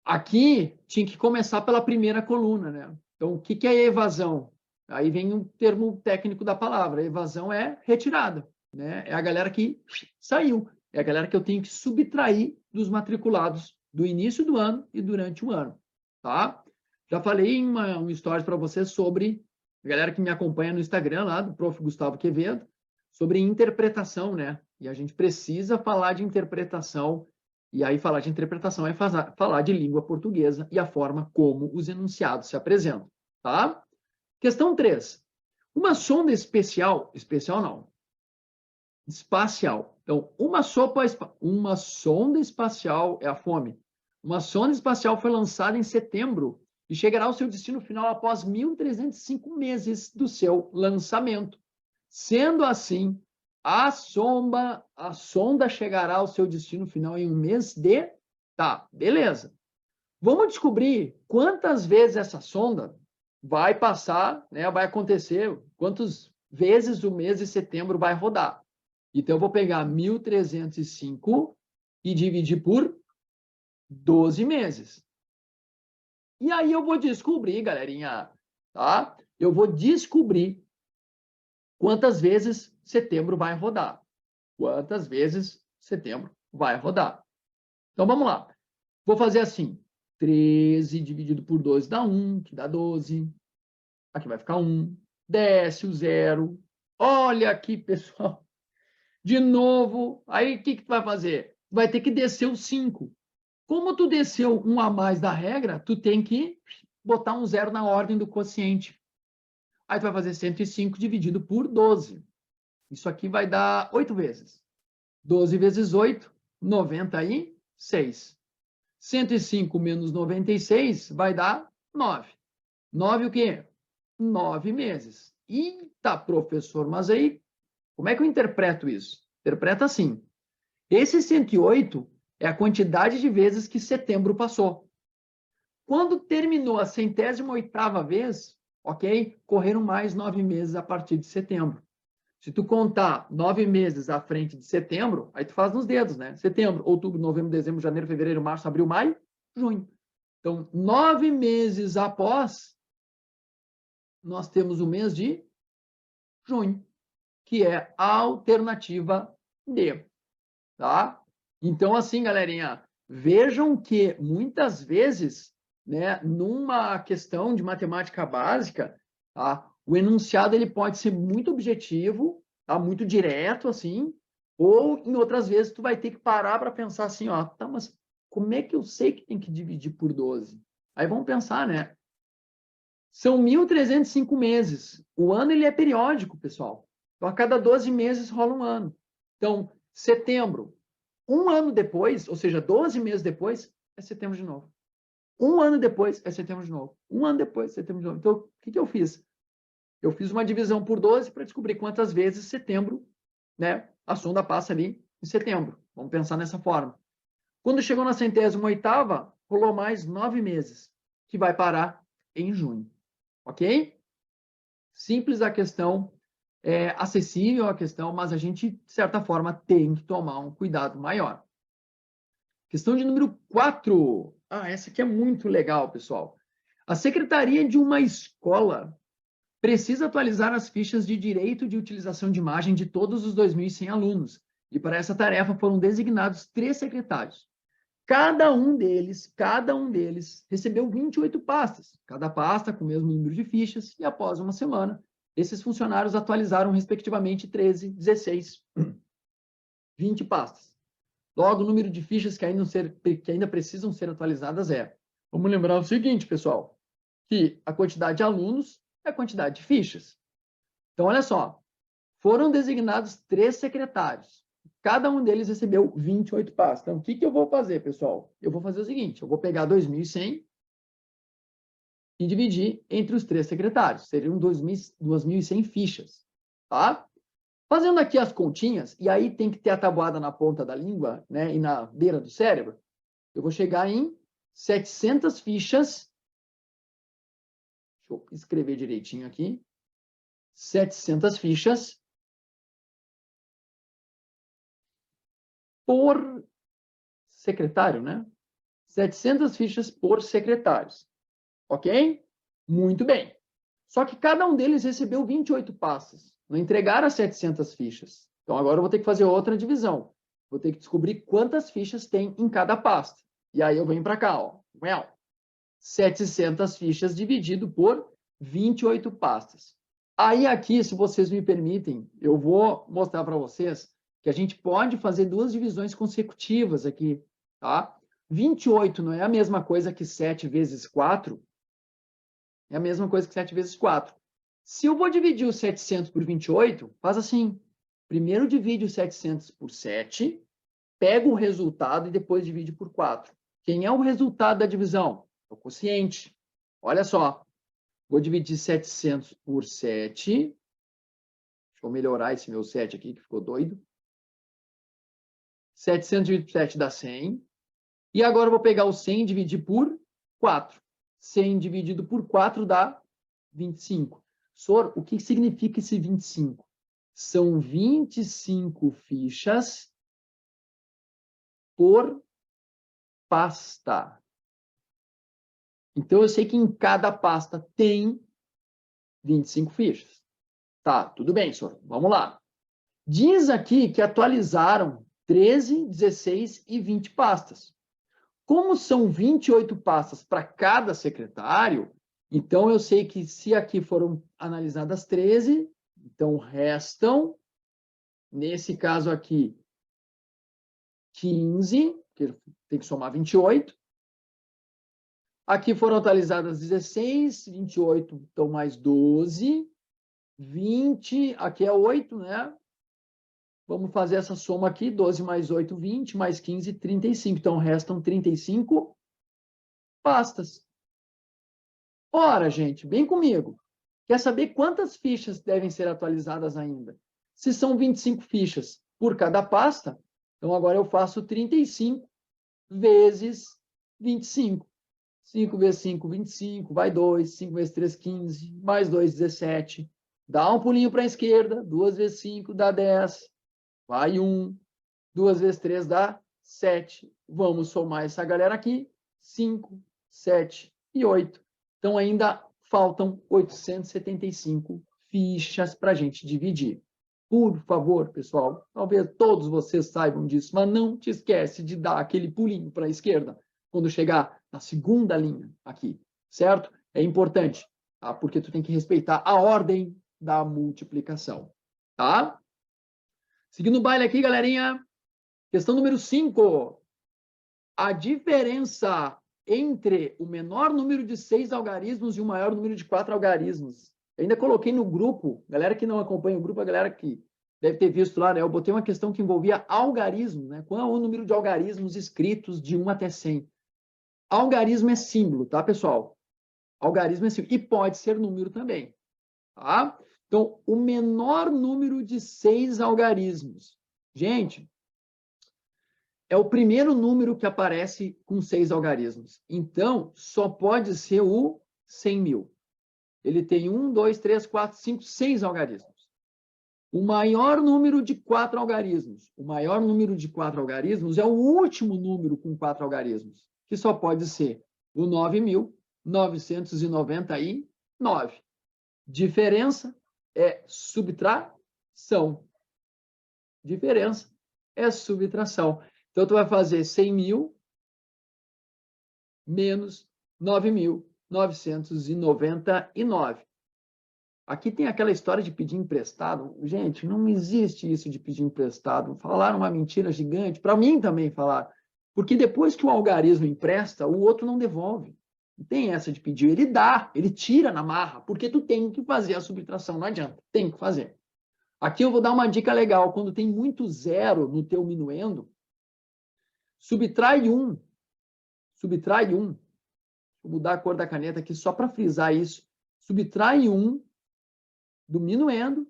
aqui tinha que começar pela primeira coluna, né? Então, o que é evasão? Aí vem um termo técnico da palavra. Evasão é retirada, né? É a galera que saiu. É a galera que eu tenho que subtrair dos matriculados do início do ano e durante o ano, tá? Já falei em um stories para vocês sobre a galera que me acompanha no Instagram lá, do Prof. Gustavo Quevedo, sobre interpretação, né? E a gente precisa falar de interpretação. E aí, falar de interpretação é falar de língua portuguesa e a forma como os enunciados se apresentam, tá? Questão 3. Uma sonda espacial não, espacial. Então, uma sonda espacial é a fome. Uma sonda espacial foi lançada em setembro e chegará ao seu destino final após 1.305 meses do seu lançamento. Sendo assim, a sonda chegará ao seu destino final em um mês de... Tá, beleza. Vamos descobrir quantas vezes essa sonda vai passar, né, vai acontecer, quantas vezes o mês de setembro vai rodar. Então, eu vou pegar 1.305 e dividir por 12 meses. E aí eu vou descobrir, galerinha, tá? Eu vou descobrir quantas vezes setembro vai rodar. Quantas vezes setembro vai rodar. Então, vamos lá. Vou fazer assim. 13 dividido por 12 dá 1, que dá 12. Aqui vai ficar 1. Desce o 0. Olha aqui, pessoal. De novo. Aí, o que tu vai fazer? Vai ter que descer o 5. Como tu desceu um a mais da regra, tu tem que botar um 0 na ordem do quociente. Aí tu vai fazer 105 dividido por 12. Isso aqui vai dar 8 vezes. 12 vezes 8, 96. 105 menos 96 vai dar 9. 9 o quê? 9 meses. Eita, professor, mas aí, como é que eu interpreto isso? Interpreta assim. Esse 108 é a quantidade de vezes que setembro passou. Quando terminou a 108ª vez, ok? Correram mais 9 meses a partir de setembro. Se tu contar 9 meses à frente de setembro, aí tu faz nos dedos, né? Setembro, outubro, novembro, dezembro, janeiro, fevereiro, março, abril, maio, junho. Então, 9 meses após, nós temos o mês de junho, que é a alternativa D, tá? Então, assim, galerinha, vejam que muitas vezes, né, numa questão de matemática básica, tá, o enunciado ele pode ser muito objetivo, tá, muito direto, assim, ou em outras vezes tu vai ter que parar para pensar assim, ó, tá, mas como é que eu sei que tem que dividir por 12? Aí vamos pensar, né? São 1.305 meses. O ano ele é periódico, pessoal. Então, a cada 12 meses rola um ano. Então, setembro, um ano depois, ou seja, 12 meses depois, é setembro de novo. Um ano depois, é setembro de novo. Um ano depois, setembro de novo. Então, o que eu fiz? eu fiz uma divisão por 12 para descobrir quantas vezes setembro, né, a sonda passa ali em setembro. Vamos pensar nessa forma. Quando chegou na 108ª, rolou mais 9 meses, que vai parar em junho. Ok? Simples a questão, acessível a questão, mas a gente, de certa forma, tem que tomar um cuidado maior. Questão de número 4. Essa aqui é muito legal, pessoal. A secretaria de uma escola precisa atualizar as fichas de direito de utilização de imagem de todos os 2.100 alunos. E para essa tarefa foram designados 3 secretários. Cada um deles recebeu 28 pastas, cada pasta com o mesmo número de fichas, e após uma semana, esses funcionários atualizaram respectivamente 13, 16, 20 pastas. Logo, o número de fichas que ainda precisam ser atualizadas é... Vamos lembrar o seguinte, pessoal, que a quantidade de alunos é a quantidade de fichas. Então, olha só, foram designados 3 secretários. Cada um deles recebeu 28 pastas. Então, o que eu vou fazer, pessoal? Eu vou fazer o seguinte, eu vou pegar 2.100 e dividir entre os 3 secretários. Seriam 2.100 fichas, tá? Fazendo aqui as continhas, e aí tem que ter a tabuada na ponta da língua, né, e na beira do cérebro, eu vou chegar em 700 fichas. Deixa eu escrever direitinho aqui. 700 fichas por secretário, né? 700 fichas por secretários. Ok? Muito bem. Só que cada um deles recebeu 28 pastas. Não entregaram as 700 fichas. Então, agora eu vou ter que fazer outra divisão. Vou ter que descobrir quantas fichas tem em cada pasta. E aí eu venho para cá, ó. 700 fichas dividido por 28 pastas. Aí aqui, se vocês me permitem, eu vou mostrar para vocês que a gente pode fazer 2 divisões consecutivas aqui, tá? 28 não é a mesma coisa que 7 vezes 4. É a mesma coisa que 7 vezes 4. Se eu vou dividir os 700 por 28, faz assim. Primeiro divide os 700 por 7, pega o resultado e depois divide por 4. Quem é o resultado da divisão? O quociente. Olha só. Vou dividir 700 por 7. Deixa eu melhorar esse meu 7 aqui, que ficou doido. 700 dividido por 7 dá 100. E agora eu vou pegar o 100 e dividir por 4. 100 dividido por 4 dá 25. Sor, o que significa esse 25? São 25 fichas por pasta. Então, eu sei que em cada pasta tem 25 fichas. Tá, tudo bem, senhor. Vamos lá. Diz aqui que atualizaram 13, 16 e 20 pastas. Como são 28 pastas para cada secretário, então eu sei que se aqui foram analisadas 13, então restam, nesse caso aqui, 15, porque tem que somar 28. Aqui foram atualizadas 16, 28, então mais 12, 20, aqui é 8, né? Vamos fazer essa soma aqui, 12 mais 8, 20, mais 15, 35. Então, restam 35 pastas. Ora, gente, bem comigo. Quer saber quantas fichas devem ser atualizadas ainda? Se são 25 fichas por cada pasta, então agora eu faço 35 vezes 25. 5 vezes 5, 25, vai 2, 5 vezes 3, 15, mais 2, 17. Dá um pulinho para a esquerda, 2 vezes 5 dá 10. Vai 1, 2 vezes 3 dá 7. Vamos somar essa galera aqui, 5, 7 e 8. Então, ainda faltam 875 fichas para a gente dividir. Por favor, pessoal, talvez todos vocês saibam disso, mas não te esquece de dar aquele pulinho para a esquerda quando chegar na segunda linha aqui, certo? É importante, tá? Porque tu tem que respeitar a ordem da multiplicação, tá? Seguindo o baile aqui, galerinha. Questão número 5. A diferença entre o menor número de 6 algarismos e o maior número de 4 algarismos. Eu ainda coloquei no grupo, galera que não acompanha o grupo, a galera que deve ter visto lá, né? Eu botei uma questão que envolvia algarismo, né? Qual é o número de algarismos escritos de 1 até 100? Algarismo é símbolo, tá, pessoal? Algarismo é símbolo. E pode ser número também. Tá? Então, o menor número de 6 algarismos. Gente, é o primeiro número que aparece com 6 algarismos. Então, só pode ser o 100.000. Ele tem 1, 2, 3, 4, 5, 6 algarismos. O maior número de 4 algarismos. O maior número de 4 algarismos é o último número com 4 algarismos, que só pode ser o 9.999. Diferença é subtração. Diferença é subtração. Então, tu vai fazer 100.000 menos 9.999. Aqui tem aquela história de pedir emprestado. Gente, não existe isso de pedir emprestado. Falaram uma mentira gigante. Para mim também falaram. Porque depois que o algarismo empresta, o outro não devolve. Não tem essa de pedir. Ele dá, ele tira na marra, porque tu tem que fazer a subtração. Não adianta, tem que fazer. Aqui eu vou dar uma dica legal. Quando tem muito zero no teu minuendo, subtrai 1. Subtrai 1. Vou mudar a cor da caneta aqui só para frisar isso. Subtrai 1 do minuendo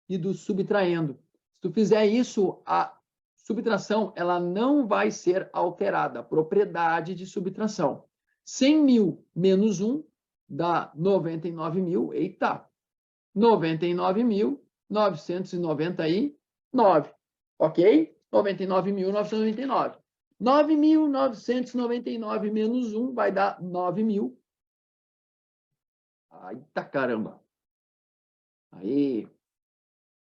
e do subtraendo. Se tu fizer isso, a subtração ela não vai ser alterada. Propriedade de subtração. 100.000 menos 1 dá 99.000. Eita! 99.999. Ok? 99.999. 9.999 menos 1 vai dar 9.000. Eita caramba! Aí,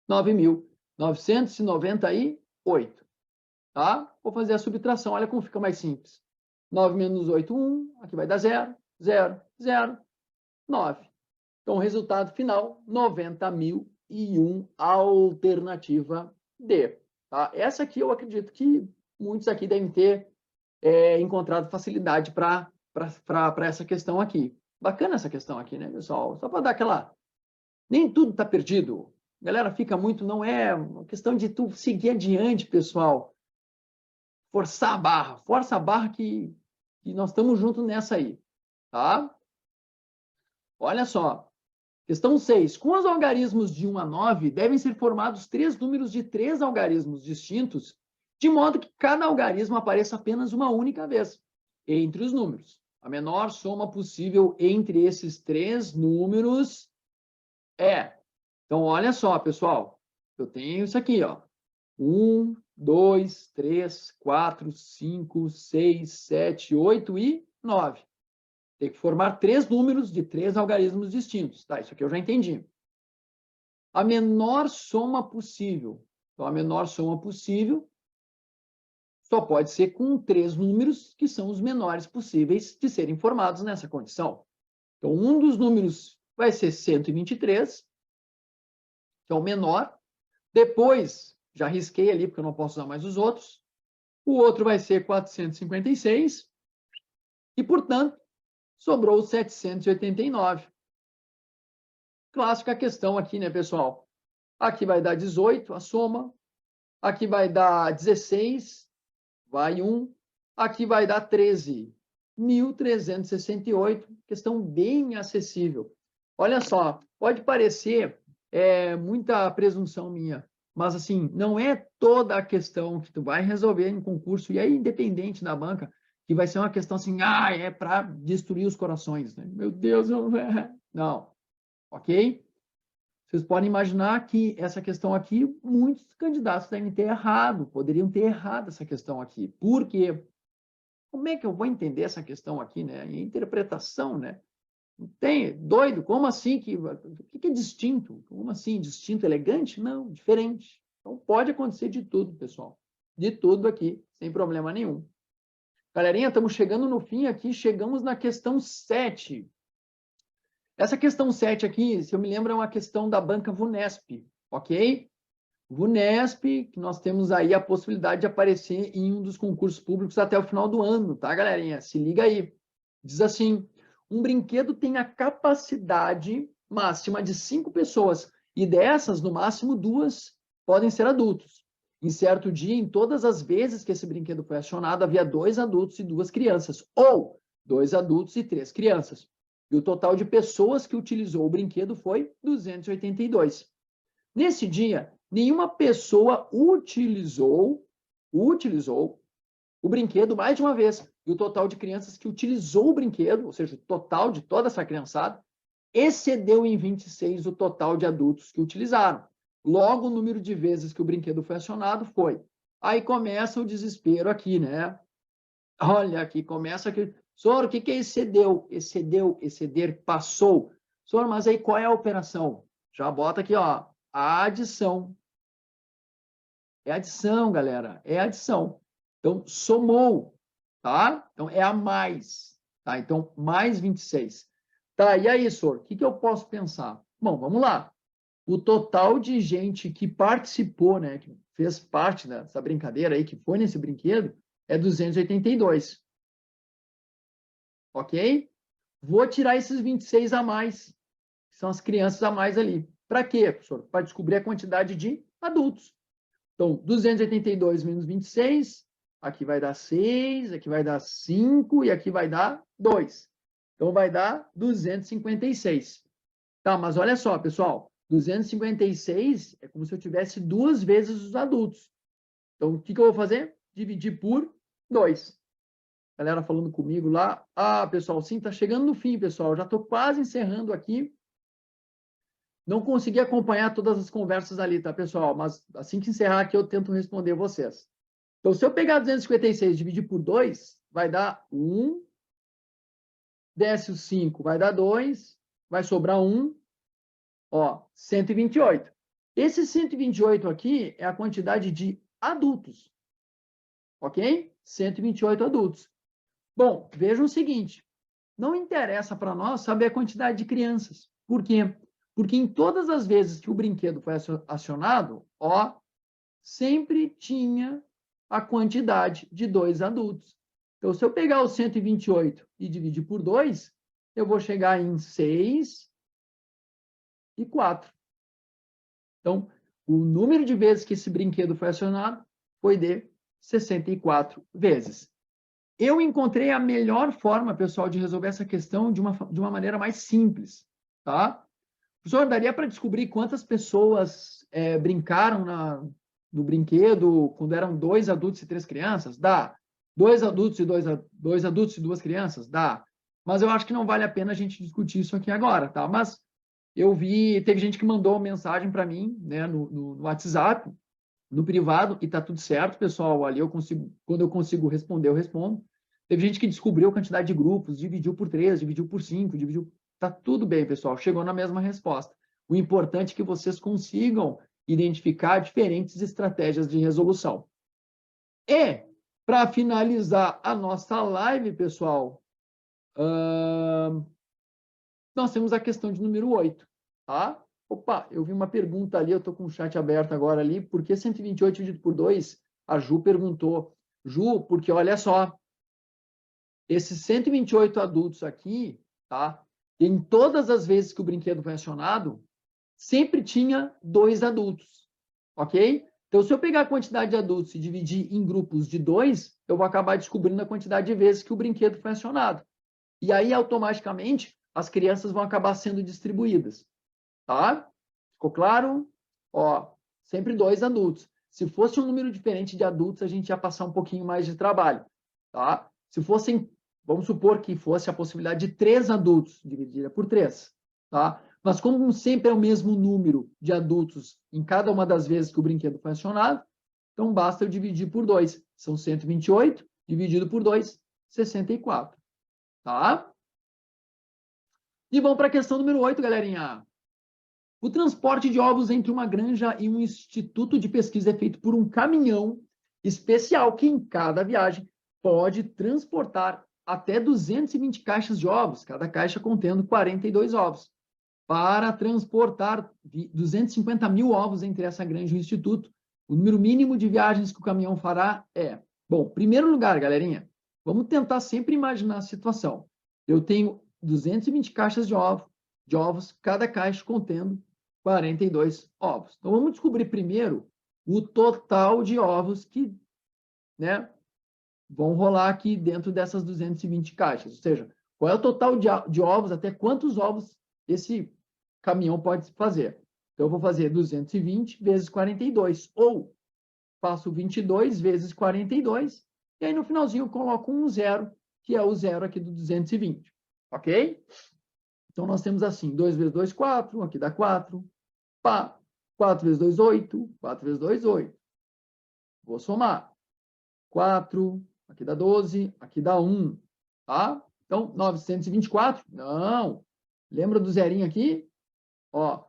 9.998, tá? Vou fazer a subtração, olha como fica mais simples. 9 menos 8, 1, aqui vai dar 0, 0, 0, 9. Então, o resultado final, 90.001, alternativa D. Tá? Essa aqui eu acredito que muitos aqui devem ter encontrado facilidade para essa questão aqui. Bacana essa questão aqui, né, pessoal? Só para dar aquela... Nem tudo está perdido. A galera fica muito... Não é uma questão de tu seguir adiante, pessoal. Forçar a barra. Força a barra que nós estamos juntos nessa aí. Tá? Olha só. Questão 6. Com os algarismos de 1 a 9, devem ser formados 3 números de 3 algarismos distintos, de modo que cada algarismo apareça apenas uma única vez entre os números. A menor soma possível entre esses 3 números é... Então, olha só, pessoal. Eu tenho isso aqui, ó. 1, 2, 3, 4, 5, 6, 7, 8 e 9. Tem que formar 3 números de 3 algarismos distintos. Tá, isso aqui eu já entendi. A menor soma possível. Então, a menor soma possível só pode ser com 3 números que são os menores possíveis de serem formados nessa condição. Então, um dos números vai ser 123, que é o menor. Depois, já risquei ali, porque eu não posso usar mais os outros. O outro vai ser 456. E, portanto, sobrou 789. Clássica questão aqui, né, pessoal? Aqui vai dar 18, a soma. Aqui vai dar 16, vai 1. Aqui vai dar 13.368. Questão bem acessível. Olha só, pode parecer muita presunção minha, mas assim, não é toda a questão que tu vai resolver em concurso, e aí independente da banca, que vai ser uma questão assim, é para destruir os corações, né? Meu Deus, não, ok? Vocês podem imaginar que essa questão aqui, muitos candidatos devem ter errado, poderiam ter errado essa questão aqui. Por quê? Como é que eu vou entender essa questão aqui, né? Interpretação, né? Tem, doido, como assim? O que é distinto? Como assim? Distinto, elegante? Não, diferente. Então, pode acontecer de tudo, pessoal. De tudo aqui, sem problema nenhum. Galerinha, estamos chegando no fim aqui, chegamos na questão 7. Essa questão 7 aqui, se eu me lembro, é uma questão da banca VUNESP, ok? VUNESP, que nós temos aí a possibilidade de aparecer em um dos concursos públicos até o final do ano, tá, galerinha? Se liga aí. Diz assim... Um brinquedo tem a capacidade máxima de 5 pessoas, e dessas, no máximo, 2 podem ser adultos. Em certo dia, em todas as vezes que esse brinquedo foi acionado, havia 2 adultos e 2 crianças, ou 2 adultos e 3 crianças. E o total de pessoas que utilizou o brinquedo foi 282. Nesse dia, nenhuma pessoa utilizou o brinquedo mais de uma vez. E o total de crianças que utilizou o brinquedo, ou seja, o total de toda essa criançada, excedeu em 26 o total de adultos que utilizaram. Logo, o número de vezes que o brinquedo foi acionado foi. Aí começa o desespero aqui, né? Olha aqui, começa aqui. Senhor, o que é excedeu? Excedeu, exceder, passou. Senhor, mas aí qual é a operação? Já bota aqui, ó, a adição. É adição, galera, é adição. Então, somou, tá? Então, é a mais, tá? Então, mais 26. Tá, e aí, senhor, o que eu posso pensar? Bom, vamos lá. O total de gente que participou, né, que fez parte dessa brincadeira aí, que foi nesse brinquedo, é 282. Ok? Vou tirar esses 26 a mais, que são as crianças a mais ali. Para quê, professor? Para descobrir a quantidade de adultos. Então, 282 menos 26, aqui vai dar 6, aqui vai dar 5 e aqui vai dar 2. Então, vai dar 256. Tá, mas olha só, pessoal, 256 é como se eu tivesse 2 vezes os adultos. Então, o que eu vou fazer? Dividir por 2. Galera falando comigo lá. Ah, pessoal, sim, tá chegando no fim, pessoal. Já estou quase encerrando aqui. Não consegui acompanhar todas as conversas ali, tá, pessoal? Mas assim que encerrar aqui, eu tento responder vocês. Então, se eu pegar 256 e dividir por 2, vai dar 1. Desce o 5, vai dar 2. Vai sobrar 1. Ó, 128. Esse 128 aqui é a quantidade de adultos. Ok? 128 adultos. Bom, vejam o seguinte. Não interessa para nós saber a quantidade de crianças. Por quê? Porque em todas as vezes que o brinquedo foi acionado, ó, sempre tinha a quantidade de 2 adultos. Então, se eu pegar o 128 e dividir por 2, eu vou chegar em 6 e 4. Então, o número de vezes que esse brinquedo foi acionado foi de 64 vezes. Eu encontrei a melhor forma, pessoal, de resolver essa questão de uma maneira mais simples, tá? Professor, daria para descobrir quantas pessoas brincaram no brinquedo quando eram 2 adultos e 3 crianças? Dá. 2 adultos e 2 adultos e 2 crianças? Dá. Mas eu acho que não vale a pena a gente discutir isso aqui agora, tá? Mas eu vi, teve gente que mandou mensagem para mim, né, no WhatsApp, no privado, e tá tudo certo, pessoal. Ali eu consigo, quando eu consigo responder, eu respondo. Teve gente que descobriu a quantidade de grupos, dividiu por 3, dividiu por 5, dividiu. Tá tudo bem, pessoal. Chegou na mesma resposta. O importante é que vocês consigam identificar diferentes estratégias de resolução. E, para finalizar a nossa live, pessoal, nós temos a questão de número 8, tá? Opa, eu vi uma pergunta ali, eu estou com o chat aberto agora ali, por que 128 dividido por 2? A Ju perguntou. Ju, porque olha só, esses 128 adultos aqui, tá? Em todas as vezes que o brinquedo foi acionado, sempre tinha 2 adultos, ok? Então, se eu pegar a quantidade de adultos e dividir em grupos de 2, eu vou acabar descobrindo a quantidade de vezes que o brinquedo foi acionado. E aí, automaticamente, as crianças vão acabar sendo distribuídas, tá? Ficou claro? Ó, sempre 2 adultos. Se fosse um número diferente de adultos, a gente ia passar um pouquinho mais de trabalho, tá? Se fossem, vamos supor que fosse a possibilidade de 3 adultos, dividida por 3, tá? Mas como sempre é o mesmo número de adultos em cada uma das vezes que o brinquedo foi acionado, então basta eu dividir por 2. São 128, dividido por 2, 64, tá? E vamos para a questão número 8, galerinha. O transporte de ovos entre uma granja e um instituto de pesquisa é feito por um caminhão especial que, em cada viagem, pode transportar até 220 caixas de ovos, cada caixa contendo 42 ovos. Para transportar 250 mil ovos entre essa granja e o instituto, o número mínimo de viagens que o caminhão fará é... Bom, primeiro lugar, galerinha, vamos tentar sempre imaginar a situação. Eu tenho 220 caixas de ovos, cada caixa contendo 42 ovos. Então, vamos descobrir primeiro o total de ovos que, né, vão rolar aqui dentro dessas 220 caixas. Ou seja, Qual é o total de ovos, até quantos ovos esse caminhão pode fazer? Então, eu vou fazer 220 vezes 42, ou faço 22 vezes 42, e aí no finalzinho eu coloco um zero, que é o zero aqui do 220, ok? Então, nós temos assim, 2 vezes 2, 4, aqui dá 4, pá, 4 vezes 2, 8, 4 vezes 2, 8. Vou somar. 4, aqui dá 12, aqui dá 1, tá? Então, 924, não. Lembra do zerinho aqui? Ó,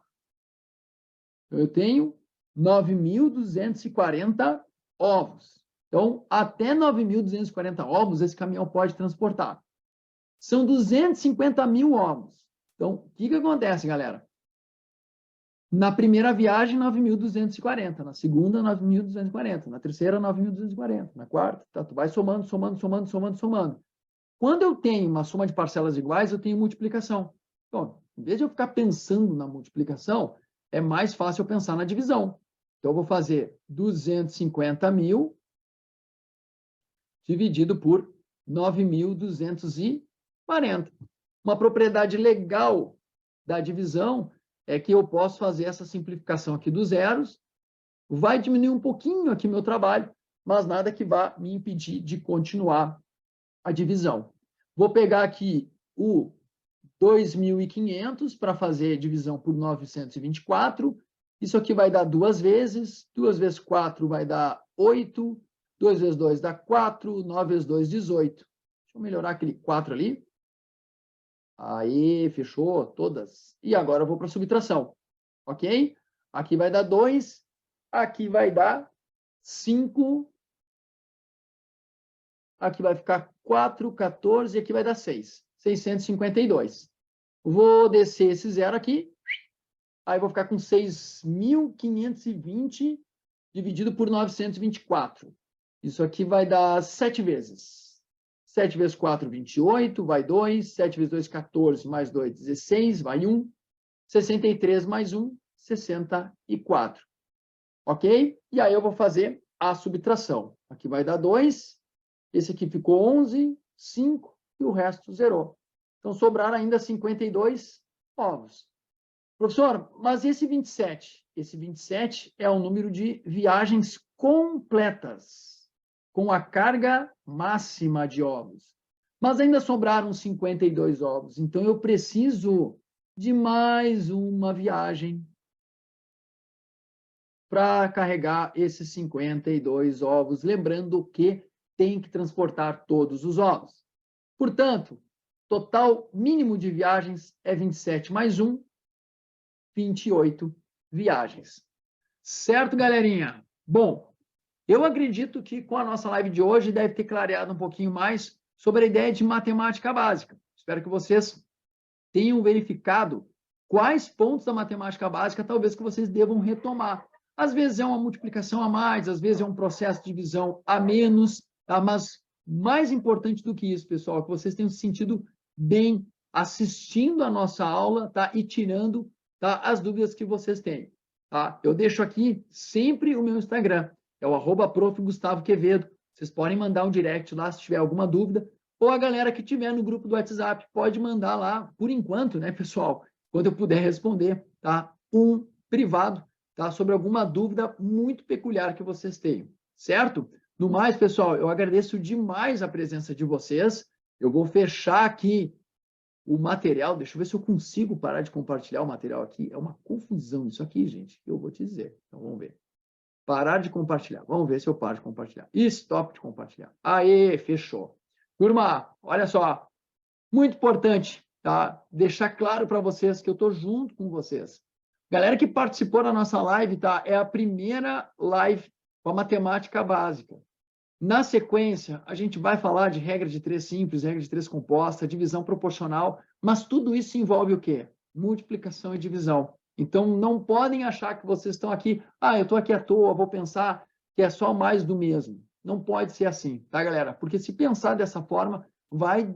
eu tenho 9.240 ovos. Então, até 9.240 ovos, esse caminhão pode transportar. São 250 mil ovos. Então, o que acontece, galera? Na primeira viagem, 9.240. Na segunda, 9.240. Na terceira, 9.240. Na quarta, tá, tu vai somando, somando, somando, somando, somando. Quando eu tenho uma soma de parcelas iguais, eu tenho multiplicação. Então, em vez de eu ficar pensando na multiplicação, é mais fácil eu pensar na divisão. Então, eu vou fazer 250 mil dividido por 9.240. Uma propriedade legal da divisão é que eu posso fazer essa simplificação aqui dos zeros, vai diminuir um pouquinho aqui meu trabalho, mas nada que vá me impedir de continuar a divisão. Vou pegar aqui o 2.500 para fazer divisão por 924. Isso aqui vai dar 2 vezes. 2 vezes 4 vai dar 8. 2 vezes 2 dá 4. 9 vezes 2, 18. Deixa eu melhorar aquele 4 ali. Aí, fechou todas. E agora eu vou para a subtração. Ok? Aqui vai dar 2. Aqui vai dar 5. Aqui vai ficar 4, 14, e aqui vai dar 6. 652. Vou descer esse zero aqui. Aí vou ficar com 6.520 dividido por 924. Isso aqui vai dar 7 vezes. 7 vezes 4, 28, vai 2. 7 vezes 2, 14, mais 2, 16, vai 1. 63 mais 1, 64. Ok? E aí eu vou fazer a subtração. Aqui vai dar 2. Esse aqui ficou 11, 5 e o resto zerou. Então, sobraram ainda 52 ovos. Professor, mas esse 27? Esse 27 é o número de viagens completas, com a carga máxima de ovos. Mas ainda sobraram 52 ovos. Então, eu preciso de mais uma viagem para carregar esses 52 ovos. Lembrando que tem que transportar todos os ovos. Portanto, total mínimo de viagens é 27 mais 1, 28 viagens. Certo, galerinha? Bom, eu acredito que com a nossa live de hoje deve ter clareado um pouquinho mais sobre a ideia de matemática básica. Espero que vocês tenham verificado quais pontos da matemática básica talvez que vocês devam retomar. Às vezes é uma multiplicação a mais, às vezes é um processo de divisão a menos, tá? Mas mais importante do que isso, pessoal, é que vocês tenham se sentido bem assistindo a nossa aula, tá? E tirando, tá, as dúvidas que vocês têm, tá? Eu deixo aqui sempre o meu Instagram, é o @prof.GustavoQuevedo. Vocês podem mandar um direct lá se tiver alguma dúvida, ou a galera que tiver no grupo do WhatsApp pode mandar lá, por enquanto, né, pessoal? Quando eu puder responder, tá? Um privado, tá? Sobre alguma dúvida muito peculiar que vocês tenham, certo? No mais, pessoal, eu agradeço demais a presença de vocês. Eu vou fechar aqui o material. Deixa eu ver se eu consigo parar de compartilhar o material aqui. É uma confusão isso aqui, gente, que eu vou te dizer. Então, vamos ver. Parar de compartilhar. Vamos ver se eu paro de compartilhar. Stop de compartilhar. Aê, fechou. Turma, olha só. Muito importante, tá? Deixar claro para vocês que eu estou junto com vocês. Galera que participou da nossa live, tá? É a primeira live com a matemática básica. Na sequência, a gente vai falar de regra de 3 simples, regra de 3 composta, divisão proporcional, mas tudo isso envolve o quê? Multiplicação e divisão. Então, não podem achar que vocês estão aqui, eu estou aqui à toa, vou pensar que é só mais do mesmo. Não pode ser assim, tá, galera? Porque se pensar dessa forma, vai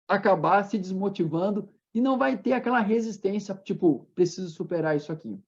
acabar se desmotivando e não vai ter aquela resistência, tipo, preciso superar isso aqui.